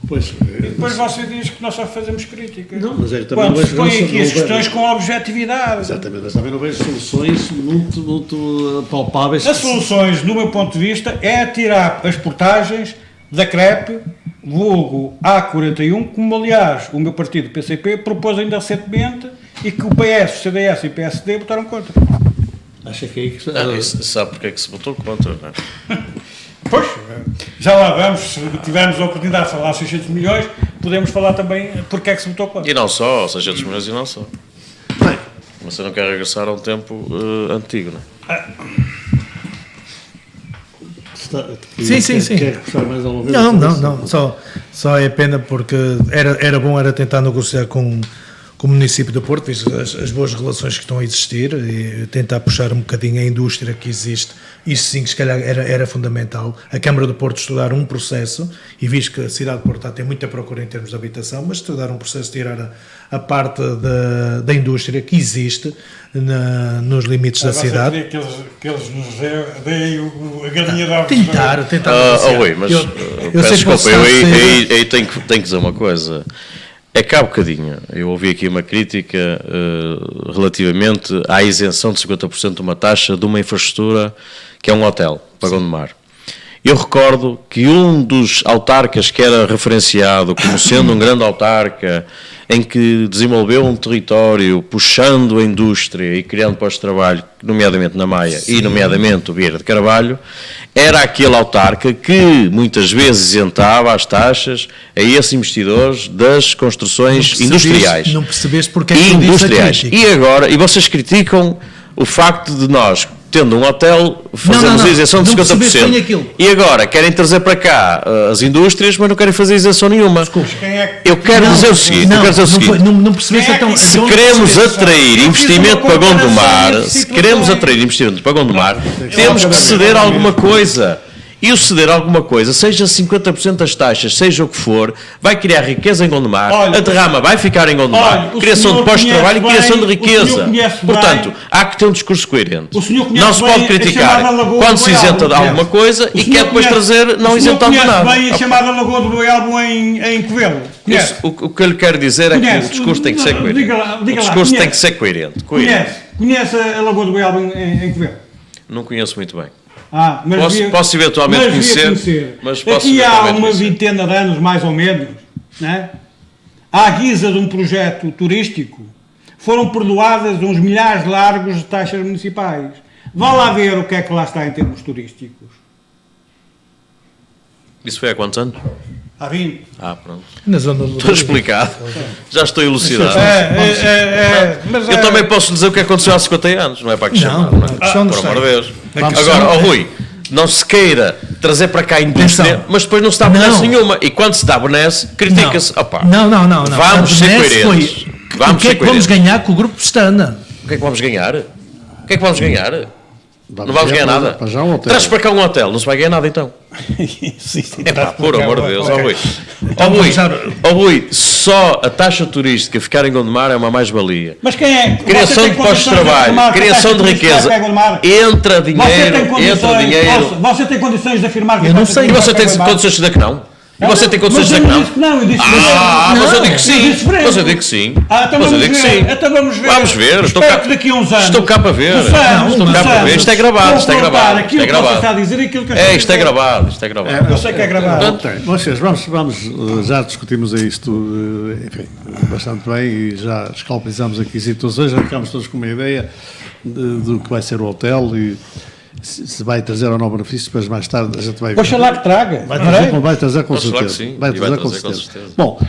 Pois, E depois você diz que nós só fazemos crítica. Não, mas é que também quando não se põe vejo- aqui não as vejo- questões com objetividade. Exatamente, mas também não vejo soluções muito palpáveis. As soluções, do meu ponto de vista, é tirar as portagens da CREP, vulgo A41, como aliás o meu partido, PCP, propôs ainda recentemente e que o PS, o CDS e o PSD votaram contra. Acha que é aí que Não, isso sabe porque é que se votou contra, não é? Pois, já lá vamos, se tivermos a oportunidade de falar 600 milhões, podemos falar também porque é que se votou contra. E não só, 600 milhões e não só. Bem, Mas você não quer regressar a um tempo antigo, não é? Sim. Quer reforçar mais alguma vez? Não. Só é pena porque era bom tentar negociar com o município do Porto, visto as boas relações que estão a existir, e tentar puxar um bocadinho a indústria que existe. Isso sim, que se calhar era fundamental. A Câmara do Porto estudar um processo, e visto que a cidade de Porto tem muita procura em termos de habitação, mas estudar um processo, tirar a parte da indústria que existe nos limites da cidade. Que eles nos deem a galinha da Tentar Rui, mas eu peço sei que desculpa, você eu sabe aí tenho que dizer uma coisa. É que há bocadinho, eu ouvi aqui uma crítica relativamente à isenção de 50% de uma taxa de uma infraestrutura que é um hotel, para Gondomar. Eu recordo que um dos autarcas que era referenciado como sendo um grande autarca, em que desenvolveu um território puxando a indústria e criando postos de trabalho, nomeadamente na Maia e nomeadamente o Vieira de Carvalho, era aquele autarca que muitas vezes isentava as taxas a esses investidores das construções industriais. Não percebeste porque é que eu disse a Industriais. crítica. E agora, e vocês criticam o facto de nós, tendo um hotel, fazemos a isenção de não percebeste 50%. bem aquilo. E agora querem trazer para cá as indústrias, mas não querem fazer isenção nenhuma. Eu quero dizer o seguinte, não, eu quero dizer o seguinte. não percebeste então. Se então- queremos atrair investimento para Gondomar, comparação se de queremos atrair investimento para Gondomar, temos que ceder alguma coisa. E o ceder alguma coisa, seja 50% das taxas, seja o que for, vai criar riqueza em Gondomar, Olha, a derrama vai ficar em Gondomar, olha, o criação de senhor postos de trabalho e conhece criação de bem, o senhor riqueza. conhece bem. Portanto, há que ter um discurso coerente. O senhor conhece Não se bem pode a criticar chamada Lagoa quando do se Goiaba, isenta de alguma conhece? coisa O e senhor quer depois conhece- trazer não o senhor isentando nada. conhece bem a chamada Lagoa do Goiabo em Covelo? Conhece? O que eu lhe quero dizer é que Conhece? o discurso tem que ser coerente. Diga lá, O diga lá, discurso tem conhece? que ser coerente. Conhece a Lagoa do Goiabo em Covelo? Não conheço muito bem. Mas Posso eventualmente conhecer, mas posso Aqui há eventualmente uma conhecer. vintena de anos, mais ou menos, né? À guisa de um projeto turístico, foram perdoadas uns milhares de largos de taxas municipais. Vá lá ver o que é que lá está em termos turísticos. Isso foi há quantos anos? Há 20. Pronto. Na zona do Estou explicado. Já estou elucidado. Mas Eu também posso dizer o que aconteceu há 50 anos, não é para que chamar, não é? questão de Por amor de Deus. Vamos Agora, chamar. Rui, não se queira trazer para cá a indústria, Atenção. mas depois não se dá benesse Não. nenhuma. E quando se dá benesse, critica-se. Opa, Não. Vamos A ser benesse coerentes. o Vamos que é ser que vamos coerentes. ganhar com o grupo Pestana? O que é que vamos ganhar? O que é que vamos ganhar? Não vamos ganhar nada. Para já um hotel. Traz para cá um hotel, não se vai ganhar nada então. É pá, por amor de Deus, ó Rui. Ó Rui, só a taxa turística ficar em Gondomar é uma mais-valia. Mas quem é? Criação de postos de trabalho, criação de riqueza, entra dinheiro. Você tem condições de afirmar que Eu não a taxa sei. E turística você tem é Gondomar? condições de dizer que não? E você tem condições de Mas dizer que eu não? disse que não, eu disse Mas eu digo que Eu sim. disse frente. Mas eu digo que sim. Então Mas eu vamos digo que ver. sim. Então vamos ver. Vamos ver. Estou Espero cá, que daqui a uns anos. estou cá para ver. Possamos, Estou cá para ver. possamos. Isto é gravado, isto é gravado. Aquilo Isto é que você está gravado. a dizer e aquilo que eu estou a Isto é dizer. gravado, isto é gravado. Eu sei que é gravado. Ok, vocês, vamos já discutimos isto, enfim, bastante bem e já escalpelizamos aqui situações, já ficámos todos com uma ideia do que vai ser o hotel se vai trazer ou não benefícios, depois mais tarde a gente vai ver. Oxalá que traga. Vai trazer com Posso falar que certeza. sim, Vai e vai trazer com trazer com certeza. certeza. Bom,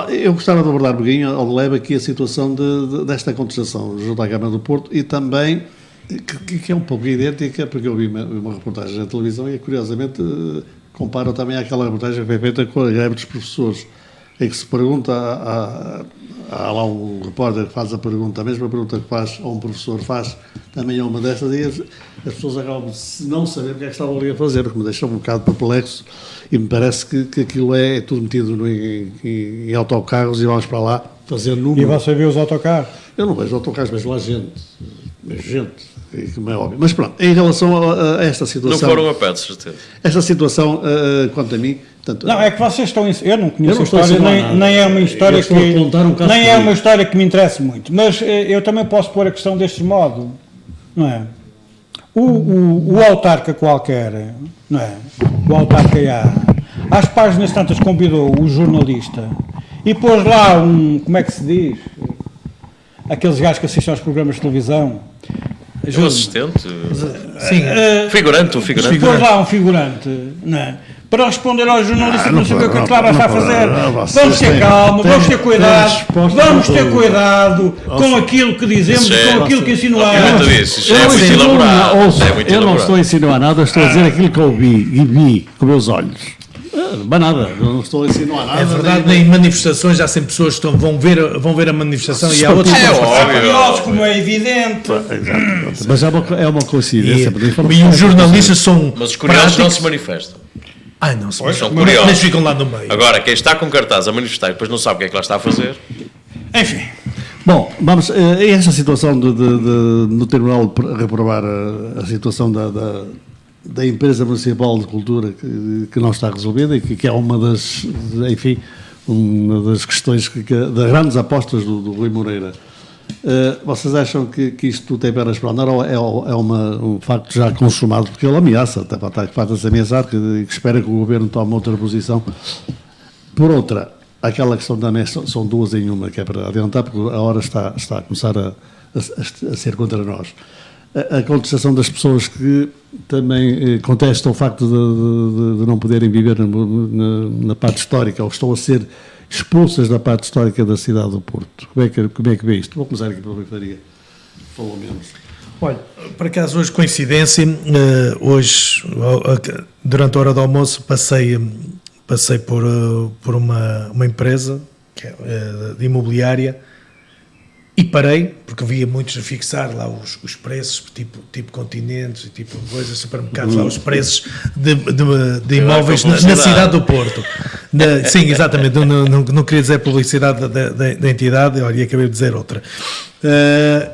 eu gostava de abordar um bocadinho, ao de leve, aqui a situação desta contestação junto à Câmara do Porto e também, que é um pouco idêntica, porque eu vi uma reportagem na televisão e, curiosamente, comparo também àquela reportagem que foi feita com a greve dos professores, em que se pergunta, há lá um repórter que faz a pergunta, a mesma pergunta que faz a um professor, faz também a uma destas, e as pessoas acabam de não saber o que é que estavam ali a fazer, o que me deixa um bocado perplexo, e me parece que aquilo é tudo metido em autocarros e vamos para lá fazer número. E você vê os autocarros? Eu não vejo autocarros, vejo lá gente, como é óbvio. Mas pronto, em relação a esta situação... Não foram a pé, de certeza. Esta situação, quanto a mim... Portanto, Não, é que vocês estão... Eu não conheço Eu não a estou a história, insinuar nada. nem é uma história Eu estou a contar um caso nem é comigo. uma história que me interessa muito. Mas eu também posso pôr a questão deste modo, não é? O autarca qualquer, não é? O autarca às páginas tantas convidou o jornalista e pôs lá como é que se diz? Aqueles gajos que assistem aos programas de televisão. O assistente? Sim, Figurante. Pôs lá um figurante, não é? Para responder aos jornalistas, não sei o que é que lá está a fazer. Vamos ter calma, vamos ter cuidado, vamos ter cuidado com aquilo que dizemos, com aquilo que insinuamos. Isso é muito elaborado. Eu não estou a insinuar nada, estou a dizer aquilo que eu vi com meus olhos. Mas nada, eu não estou a insinuar nada. é verdade, em manifestações há sempre pessoas que vão ver a manifestação e há outros que É vão óbvio. Curiosos, como é evidente. Exato. Mas é uma coincidência. e os jornalistas são Mas os curiosos não práticos. se manifestam. Ai, não se São manifestam, curiosos. mas ficam lá no meio. Agora, quem está com cartaz a manifestar e depois não sabe o que é que lá está a fazer... Enfim, Bom, vamos, esta situação no Tribunal reprovar a situação da empresa municipal de cultura que não está resolvida e que é uma das questões, das grandes apostas do Rui Moreira. Vocês acham que isto tem pernas para andar ou é um facto já consumado? Porque ele ameaça, está-se a ameaçar que espera que o Governo tome outra posição. Por outra, aquela questão também são duas em uma, que é para adiantar, porque a hora está a começar a ser contra nós. A contestação das pessoas que também contestam o facto de não poderem viver na parte histórica ou estão a ser expulsas da parte histórica da cidade do Porto. Como é que vê isto? Vou começar aqui pela Periferia, pelo menos. Olha, por acaso hoje coincidência, hoje durante a hora do almoço passei por uma empresa que é, de imobiliária e parei, porque via muitos a fixar lá os preços, tipo continentes e tipo coisas, supermercados, lá os preços de imóveis na cidade do Porto. Sim, exatamente, não queria dizer publicidade da entidade, olha, acabei de dizer outra.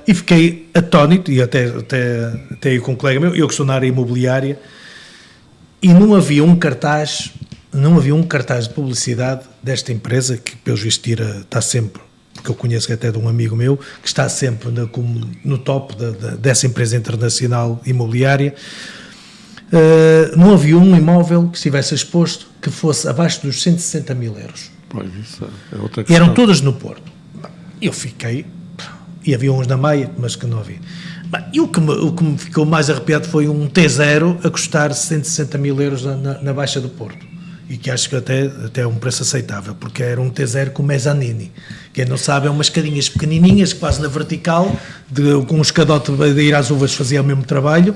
E fiquei atónito, e até com um colega meu, eu que estou na área imobiliária, e não havia um cartaz de publicidade desta empresa, que pelos vistos está sempre, que eu conheço que até de um amigo meu, que está sempre no top dessa empresa internacional imobiliária. Não havia um imóvel que estivesse exposto que fosse abaixo dos 160 mil euros. Pois, isso é outra E questão. eram todas no Porto. Eu fiquei, e havia uns na Maia, mas que não havia. E o que me ficou mais arrepiado foi um T0 a custar 160 mil euros na Baixa do Porto. E que acho que até é um preço aceitável, porque era um T0 com mezzanine. Quem não sabe, é umas escadinhas pequenininhas, quase na vertical, com um escadote de ir às uvas fazia o mesmo trabalho,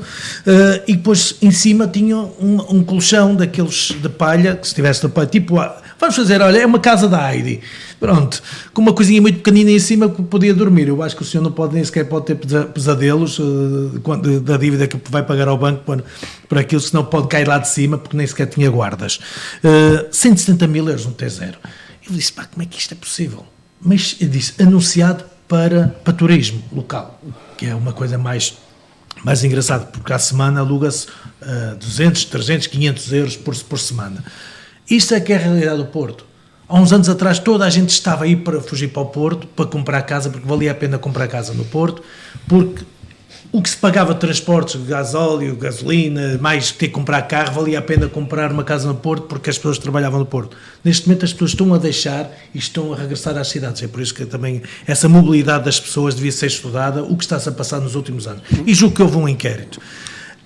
e depois em cima tinha um colchão daqueles de palha, que se tivesse de palha, tipo, vamos fazer, olha, é uma casa da Heidi, pronto, com uma coisinha muito pequenina em cima que podia dormir. Eu acho que o senhor nem sequer pode ter pesadelos da dívida que vai pagar ao banco por aquilo, senão pode cair lá de cima, porque nem sequer tinha guardas. 170 mil euros no T0. Eu disse, pá, como é que isto é possível? Mas eu disse, anunciado para turismo local, que é uma coisa mais engraçada, porque à semana aluga-se 200, 300, 500 euros por semana. Isto é que é a realidade do Porto. Há uns anos atrás toda a gente estava aí para fugir para o Porto, para comprar casa, porque valia a pena comprar casa no Porto, porque o que se pagava de transportes, gasóleo, gasolina, mais ter que comprar carro, valia a pena comprar uma casa no Porto, porque as pessoas trabalhavam no Porto. Neste momento as pessoas estão a deixar e estão a regressar às cidades. É por isso que também essa mobilidade das pessoas devia ser estudada, o que está-se a passar nos últimos anos. E julgo que houve um inquérito.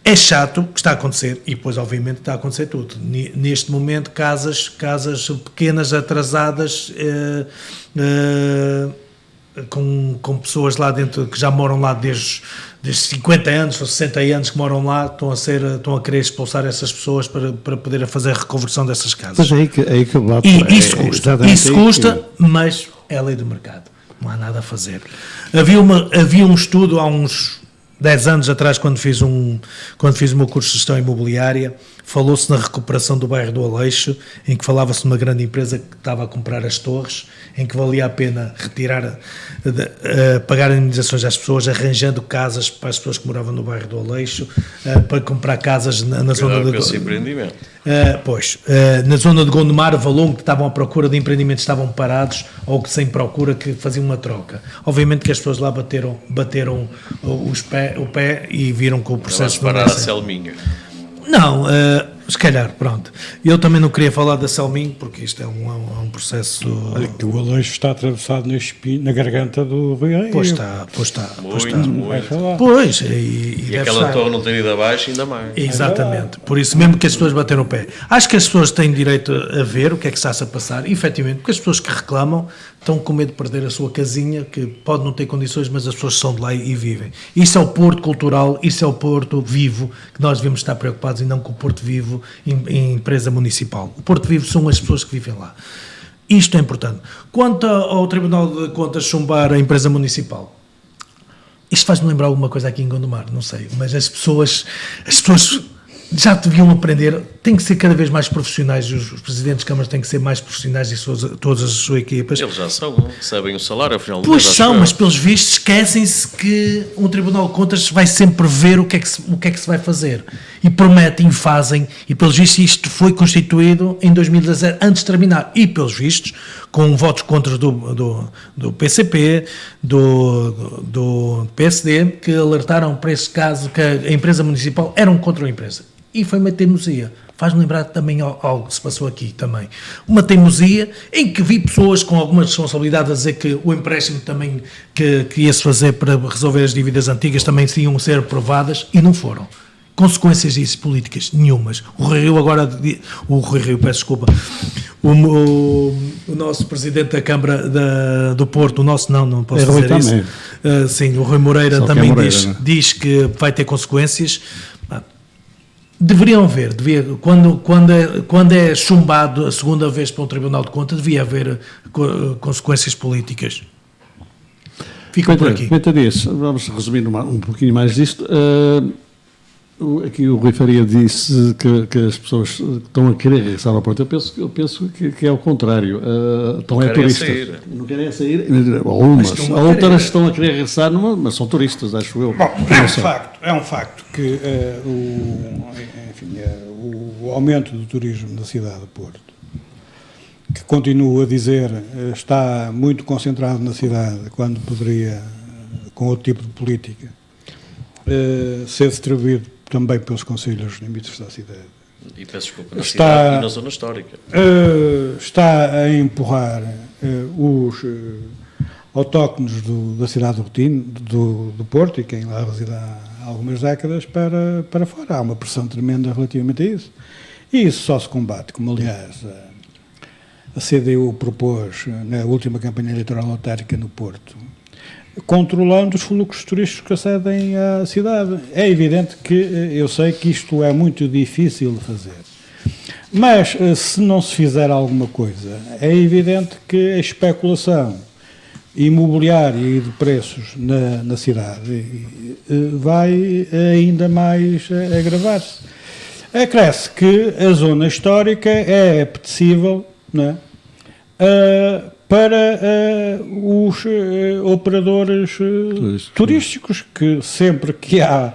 É chato o que está a acontecer, e depois obviamente está a acontecer tudo. Neste momento casas pequenas, atrasadas, com pessoas lá dentro que já moram lá desde 50 anos ou 60 anos que moram lá, estão a querer expulsar essas pessoas para poder fazer a reconversão dessas casas. Mas aí que eu E isso custa, mas é a lei do mercado, não há nada a fazer. Havia um estudo há uns 10 anos atrás, quando fiz o meu curso de gestão imobiliária, falou-se na recuperação do bairro do Aleixo, em que falava-se de uma grande empresa que estava a comprar as torres, em que valia a pena pagar indemnizações às pessoas, arranjando casas para as pessoas que moravam no bairro do Aleixo, para comprar casas na zona de esse empreendimento. Na zona de Gondomar, Valongo, que estavam à procura de empreendimentos, estavam parados ou que sem procura, que faziam uma troca. Obviamente que as pessoas lá bateram o pé e viram que o processo... Vamos parar a Selminho. Não, se calhar, pronto. Eu também não queria falar da Selminho, porque isto é um processo... Olha que o Aleixo está atravessado na garganta do Rui Rio. Pois está. Muito. Pois, E deve aquela estar. torre não ter ido abaixo, ainda mais. Exatamente, por isso mesmo que as pessoas bateram o pé. Acho que as pessoas têm direito a ver o que é que está-se a passar, efetivamente, porque as pessoas que reclamam estão com medo de perder a sua casinha, que pode não ter condições, mas as pessoas são de lá e vivem. Isso é o Porto cultural, isso é o Porto vivo, que nós devemos estar preocupados, e não com o Porto vivo em empresa municipal. O Porto vivo são as pessoas que vivem lá. Isto é importante. Quanto ao Tribunal de Contas chumbar a empresa municipal, isto faz-me lembrar alguma coisa aqui em Gondomar, não sei, mas as pessoas já deviam aprender, têm que ser cada vez mais profissionais, os presidentes de câmaras têm que ser mais profissionais e todas as suas equipas. Eles já são, sabem o salário ao final do Pois mês. são, mas pelos vistos esquecem-se que um Tribunal de Contas vai sempre ver o que é que se vai fazer. E prometem, fazem, e pelos vistos isto foi constituído em 2017, antes de terminar. E pelos vistos, com votos contra do PCP, do PSD, que alertaram para esse caso que a empresa municipal era contra a empresa. E foi uma teimosia. Faz-me lembrar também algo que se passou aqui também. Uma teimosia em que vi pessoas com alguma responsabilidade a dizer que o empréstimo também que ia-se fazer para resolver as dívidas antigas também iam ser aprovadas e não foram. Consequências disso, políticas, nenhumas. O Rui Rio, peço desculpa, o nosso presidente da Câmara do Porto, o nosso não posso dizer isso. Sim, o Rui Moreira também diz que vai ter consequências. Deveriam haver, quando é chumbado a segunda vez para um Tribunal de Contas, devia haver consequências políticas. Fica por aqui. Vamos resumir um pouquinho mais disto. Aqui o Rui Faria disse que as pessoas estão a querer regressar ao Porto. Eu penso que é o contrário. Estão turistas. Não querem sair. Outras estão a querer regressar, mas são turistas, acho eu. Bom, é um facto que o aumento do turismo na cidade de Porto, que continuo a dizer, está muito concentrado na cidade, quando poderia, com outro tipo de política, ser distribuído também pelos concelhos limites da cidade. E peço desculpa, na cidade e na zona histórica. Está a empurrar os autóctones da cidade do Rotino, do Porto, e quem lá reside há algumas décadas, para fora. Há uma pressão tremenda relativamente a isso. E isso só se combate, como aliás a CDU propôs na última campanha eleitoral autárquica no Porto, controlando os fluxos turísticos que acedem à cidade. É evidente que eu sei que isto é muito difícil de fazer, mas se não se fizer alguma coisa, é evidente que a especulação imobiliária e de preços na cidade vai ainda mais agravar-se. Acresce que a zona histórica é apetecível, não é? Para os operadores turísticos, que sempre que há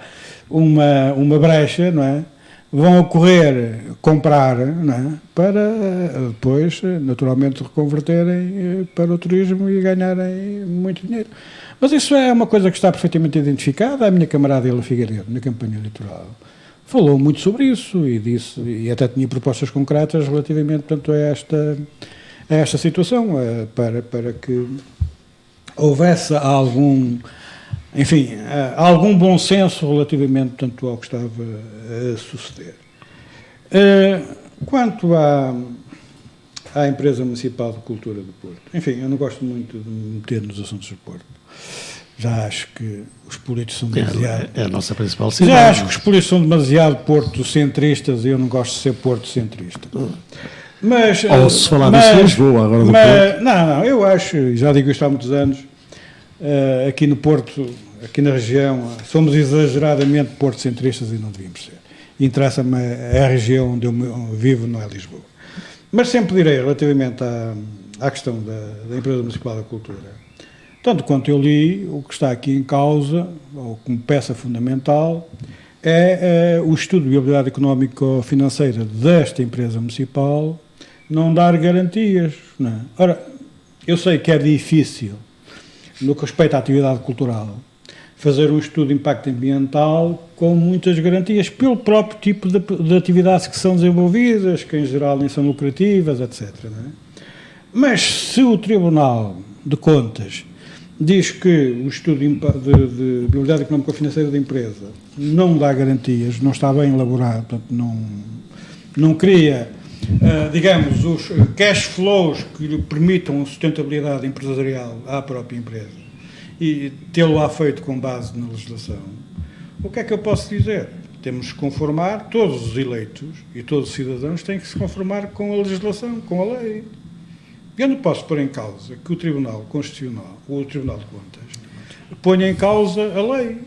uma brecha, não é, vão correr comprar, não é, para depois, naturalmente, reconverterem para o turismo e ganharem muito dinheiro. Mas isso é uma coisa que está perfeitamente identificada. A minha camarada Ela Figueiredo, na campanha eleitoral, falou muito sobre isso e disse, e até tinha propostas concretas relativamente, portanto, a esta situação, para que houvesse algum enfim, há algum bom senso relativamente, portanto, ao que estava a suceder. Quanto à empresa municipal de cultura do Porto, enfim, eu não gosto muito de me meter nos assuntos do Porto. Já acho que os políticos são demasiado... É a nossa principal Já cidade. acho que os políticos são demasiado portocentristas e eu não gosto de ser portocentrista. Mas, Ou se falar disso, Lisboa, agora do Porto. Não, eu acho, e já digo isto há muitos anos, aqui no Porto, aqui na região, somos exageradamente portocentristas e não devíamos ser. Interessa-me a região onde eu vivo, não é Lisboa. Mas sempre direi, relativamente à questão da Empresa Municipal da Cultura, tanto quanto eu li, o que está aqui em causa, ou como peça fundamental, é o estudo de viabilidade económico-financeira desta empresa municipal não dar garantias. Não é? Ora, eu sei que é difícil, no que respeita à atividade cultural, fazer um estudo de impacto ambiental com muitas garantias, pelo próprio tipo de atividades que são desenvolvidas, que em geral nem são lucrativas, etc. Não é? Mas se o Tribunal de Contas diz que o estudo de viabilidade económico-financeira da empresa não dá garantias, não está bem elaborado, portanto, não cria, digamos, os cash flows que lhe permitam sustentabilidade empresarial à própria empresa e tê-lo-á feito com base na legislação, o que é que eu posso dizer? Temos que conformar, todos os eleitos e todos os cidadãos têm que se conformar com a legislação, com a lei. Eu não posso pôr em causa que o Tribunal Constitucional, ou o Tribunal de Contas, ponha em causa a lei.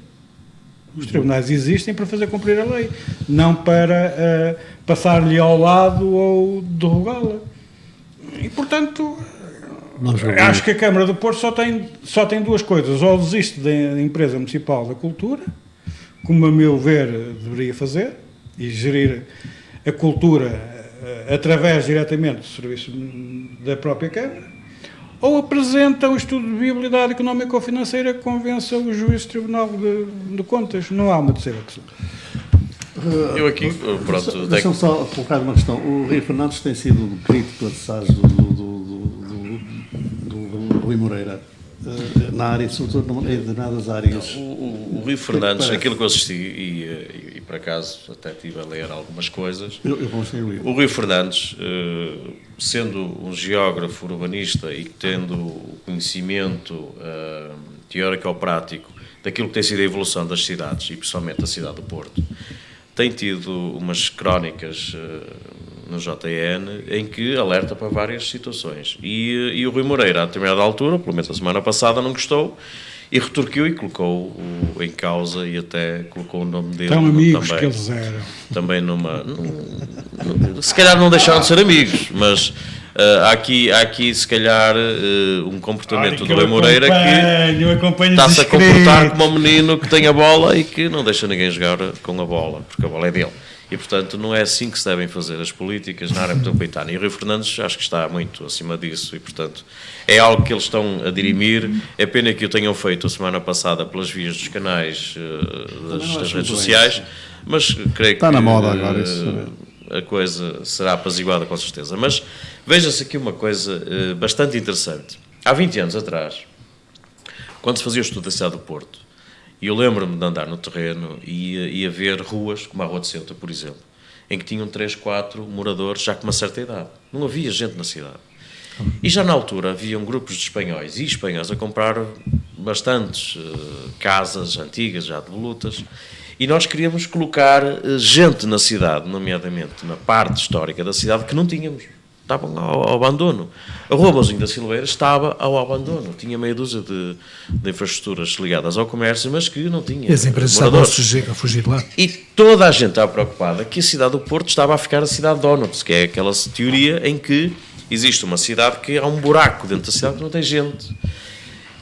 Os tribunais existem para fazer cumprir a lei, não para passar-lhe ao lado ou derrogá-la. E, portanto, acho que a Câmara do Porto só tem duas coisas. Ou desiste da Empresa Municipal da Cultura, como a meu ver deveria fazer, e gerir a cultura através diretamente do serviço da própria Câmara, ou apresenta um estudo de viabilidade económico-financeira que convença o juiz do Tribunal de Contas. Não há uma terceira opção. Eu aqui, pronto... Deixa-me só colocar uma questão. O Rui Fernandes tem sido um crítico assaz do Rui Moreira na área, sobretudo em determinadas áreas. O Rui Fernandes, aquilo que eu assisti, e por acaso até estive a ler algumas coisas, o Rui Fernandes, sendo um geógrafo urbanista e tendo o conhecimento teórico ou prático daquilo que tem sido a evolução das cidades, e principalmente da cidade do Porto, tem tido umas crónicas no JN em que alerta para várias situações. E o Rui Moreira, a determinada altura, pelo menos a semana passada, não gostou e retorquiu e colocou em causa e até colocou o nome dele. Tão amigos também, que eles eram. Também se calhar não deixaram de ser amigos, mas há aqui se calhar um comportamento do Rui Moreira que está-se a comportar como um menino que tem a bola e que não deixa ninguém jogar com a bola, porque a bola é dele. E, portanto, não é assim que se devem fazer as políticas na área metropolitana. E o Rui Fernandes acho que está muito acima disso e, portanto, é algo que eles estão a dirimir. É pena que o tenham feito a semana passada pelas vias dos canais das redes sociais, mas creio está que na moda agora isso. A coisa será apaziguada com certeza. Mas veja-se aqui uma coisa bastante interessante. Há 20 anos atrás, quando se fazia o estudo da cidade do Porto, e eu lembro-me de andar no terreno e a ver ruas, como a Rua de Ceuta, por exemplo, em que tinham 3, 4 moradores já com uma certa idade. Não havia gente na cidade. E já na altura haviam grupos de espanhóis e espanhóis a comprar bastantes casas antigas, já devolutas, e nós queríamos colocar gente na cidade, nomeadamente na parte histórica da cidade, que não tínhamos. Estavam ao abandono. A Rua Mãozinho da Silveira estava ao abandono. Tinha meia dúzia de infraestruturas ligadas ao comércio, mas que não tinha. E as empresas estavam a fugir de lá. E toda a gente estava preocupada que a cidade do Porto estava a ficar a cidade de Donuts, que é aquela teoria em que existe uma cidade que há um buraco dentro da cidade que não tem gente.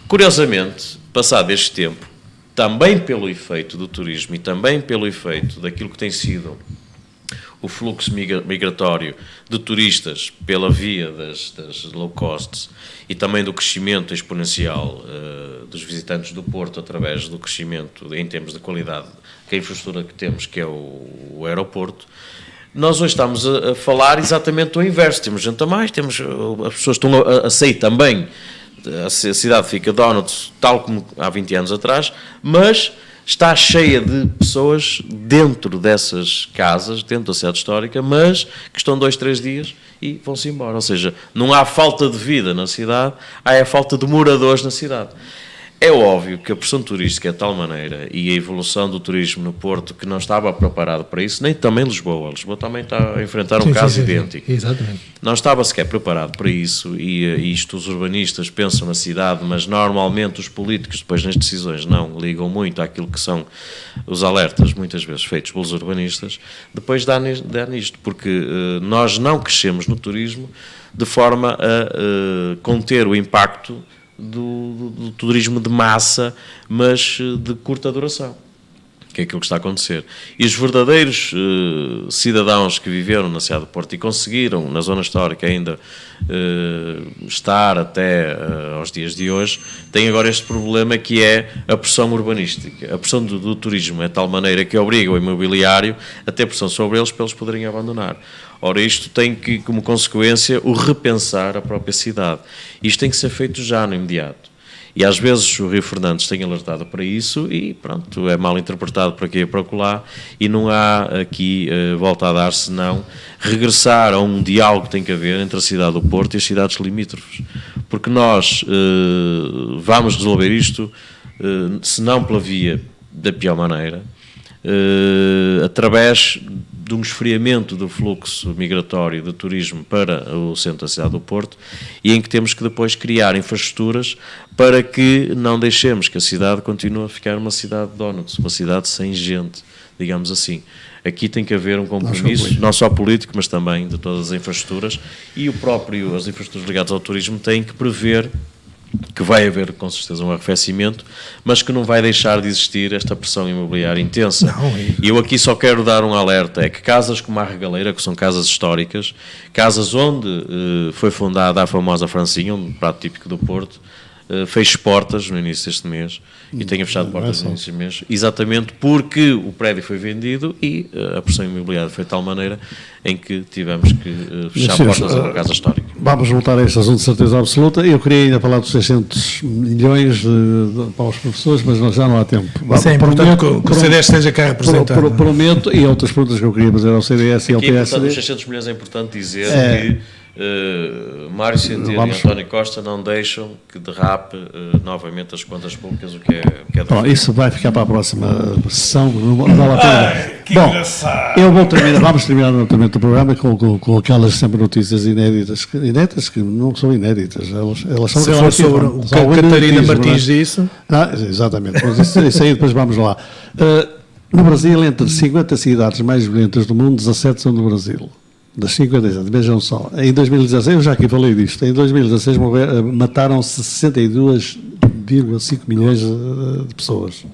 Curiosamente, passado este tempo, também pelo efeito do turismo e também pelo efeito daquilo que tem sido o fluxo migratório de turistas pela via das low costs e também do crescimento exponencial dos visitantes do Porto através do crescimento em termos de qualidade que a infraestrutura que temos, que é o aeroporto, nós hoje estamos a falar exatamente o inverso. Temos gente a mais, as pessoas estão a sair também a cidade fica donuts tal como há 20 anos atrás, mas está cheia de pessoas dentro dessas casas, dentro da cidade histórica, mas que estão 2, 3 dias e vão-se embora. Ou seja, não há falta de vida na cidade, há a falta de moradores na cidade. É óbvio que a pressão turística é de tal maneira e a evolução do turismo no Porto que não estava preparado para isso, nem também Lisboa. Lisboa também está a enfrentar um caso idêntico. Exatamente. Não estava sequer preparado para isso e isto os urbanistas pensam na cidade, mas normalmente os políticos depois nas decisões não ligam muito àquilo que são os alertas, muitas vezes feitos pelos urbanistas, depois dá nisto, porque nós não crescemos no turismo de forma a conter o impacto do turismo de massa, mas de curta duração, que é aquilo que está a acontecer. E os verdadeiros cidadãos que viveram na cidade do Porto e conseguiram, na zona histórica, ainda estar até aos dias de hoje, têm agora este problema que é a pressão urbanística. A pressão do turismo é de tal maneira que obriga o imobiliário a ter pressão sobre eles para eles poderem abandonar. Ora, isto tem que, como consequência, o repensar a própria cidade. Isto tem que ser feito já no imediato. E às vezes o Rio Fernandes tem alertado para isso e pronto, é mal interpretado por aqui e por acolá e não há aqui volta a dar senão regressar a um diálogo que tem que haver entre a cidade do Porto e as cidades limítrofes. Porque nós vamos resolver isto, se não pela via da pior maneira, através de um esfriamento do fluxo migratório de turismo para o centro da cidade do Porto e em que temos que depois criar infraestruturas para que não deixemos que a cidade continue a ficar uma cidade de donuts, uma cidade sem gente, digamos assim. Aqui tem que haver um compromisso, não só político, mas também de todas as infraestruturas e as infraestruturas ligadas ao turismo têm que prever que vai haver com certeza um arrefecimento, mas que não vai deixar de existir esta pressão imobiliária intensa. E eu aqui só quero dar um alerta, é que casas como a Regaleira, que são casas históricas, casas onde foi fundada a famosa Francinha, um prato típico do Porto, fez portas no início deste mês e tenha fechado portas no início deste mês, exatamente porque o prédio foi vendido e a pressão imobiliária foi de tal maneira em que tivemos que fechar portas a uma casa histórica. Vamos voltar a este assunto de certeza absoluta. Eu queria ainda falar dos 600 milhões para os professores, mas já não há tempo. Mas é importante que o CDS esteja cá representado. Prometo, e outras perguntas que eu queria fazer ao CDS e ao PSD. Os 600 milhões é importante dizer que Mário Centeno e António Costa não deixam que derrape novamente as contas públicas, o que é Bom, isso vai ficar para a próxima sessão, não vale a pena. Que bom, engraçado. vamos terminar o programa com aquelas sempre notícias inéditas que não são inéditas, elas são se for sobre o que a Catarina Martins disse. Exatamente, mas isso aí depois vamos lá. No Brasil, entre 50 cidades mais violentas do mundo, 17 são do Brasil. Das 57, vejam só, em 2016, eu já aqui falei disto, em 2016 mataram 62,5 milhões de pessoas.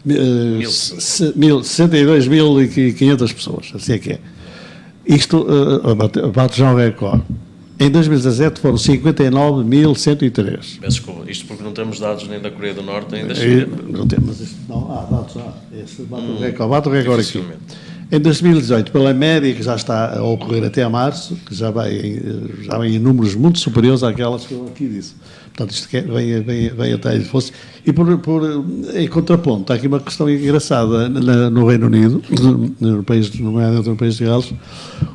62.500 pessoas, assim é que é. Isto bate já um recorde. Em 2017 foram 59.103. Peço desculpa, isto porque não temos dados nem da Coreia do Norte nem da China. Não temos, não há dados já. Esse bate o recorde aqui. Em 2018, pela média que já está a ocorrer até a março, que já vai em números muito superiores àquelas que eu aqui disse. Portanto, isto vem até ele fosse. E em contraponto, está aqui uma questão engraçada no Reino Unido, no país de Gales,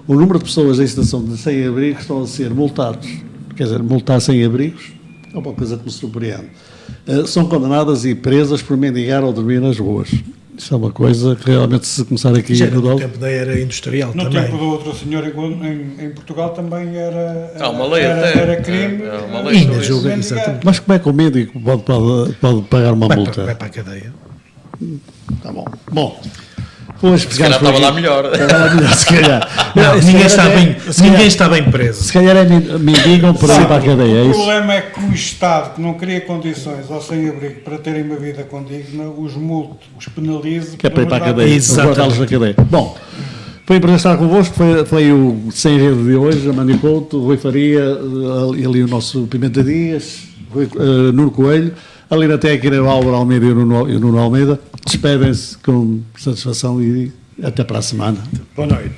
o número de pessoas em situação de sem-abrigo estão a ser multados. Quer dizer, multar sem-abrigos é uma coisa que me surpreende. São condenadas e presas por mendigar ou dormir nas ruas. Isso é uma coisa que realmente, se começar aqui... Já no tempo da era industrial no também. No tempo do outro senhor em Portugal também era... Há uma lei era até. crime. Há uma lei sobre isso. Exatamente. Mas como é que o médico pode pagar uma multa? Vai para a cadeia. Tá bom. Bom, pois, Se calhar estava lá melhor. Estava lá melhor, se calhar. Não, ninguém está bem preso. Se calhar me digam para ir para a cadeia, é o isso? problema é que o Estado, que não cria condições ao sem-abrigo para terem uma vida condigna, os multe, os penalize... Que é para ir para a cadeia. Exatamente. Na cadeia. Bom, foi um prazer estar convosco, foi o Sem Rede de hoje, a Mani Couto, o Rui Faria, ali o nosso Pimenta Dias, Nuno Coelho, ali na técnica o Álvaro Almeida e o Nuno Almeida. Despedem-se com satisfação e até para a semana. Boa noite.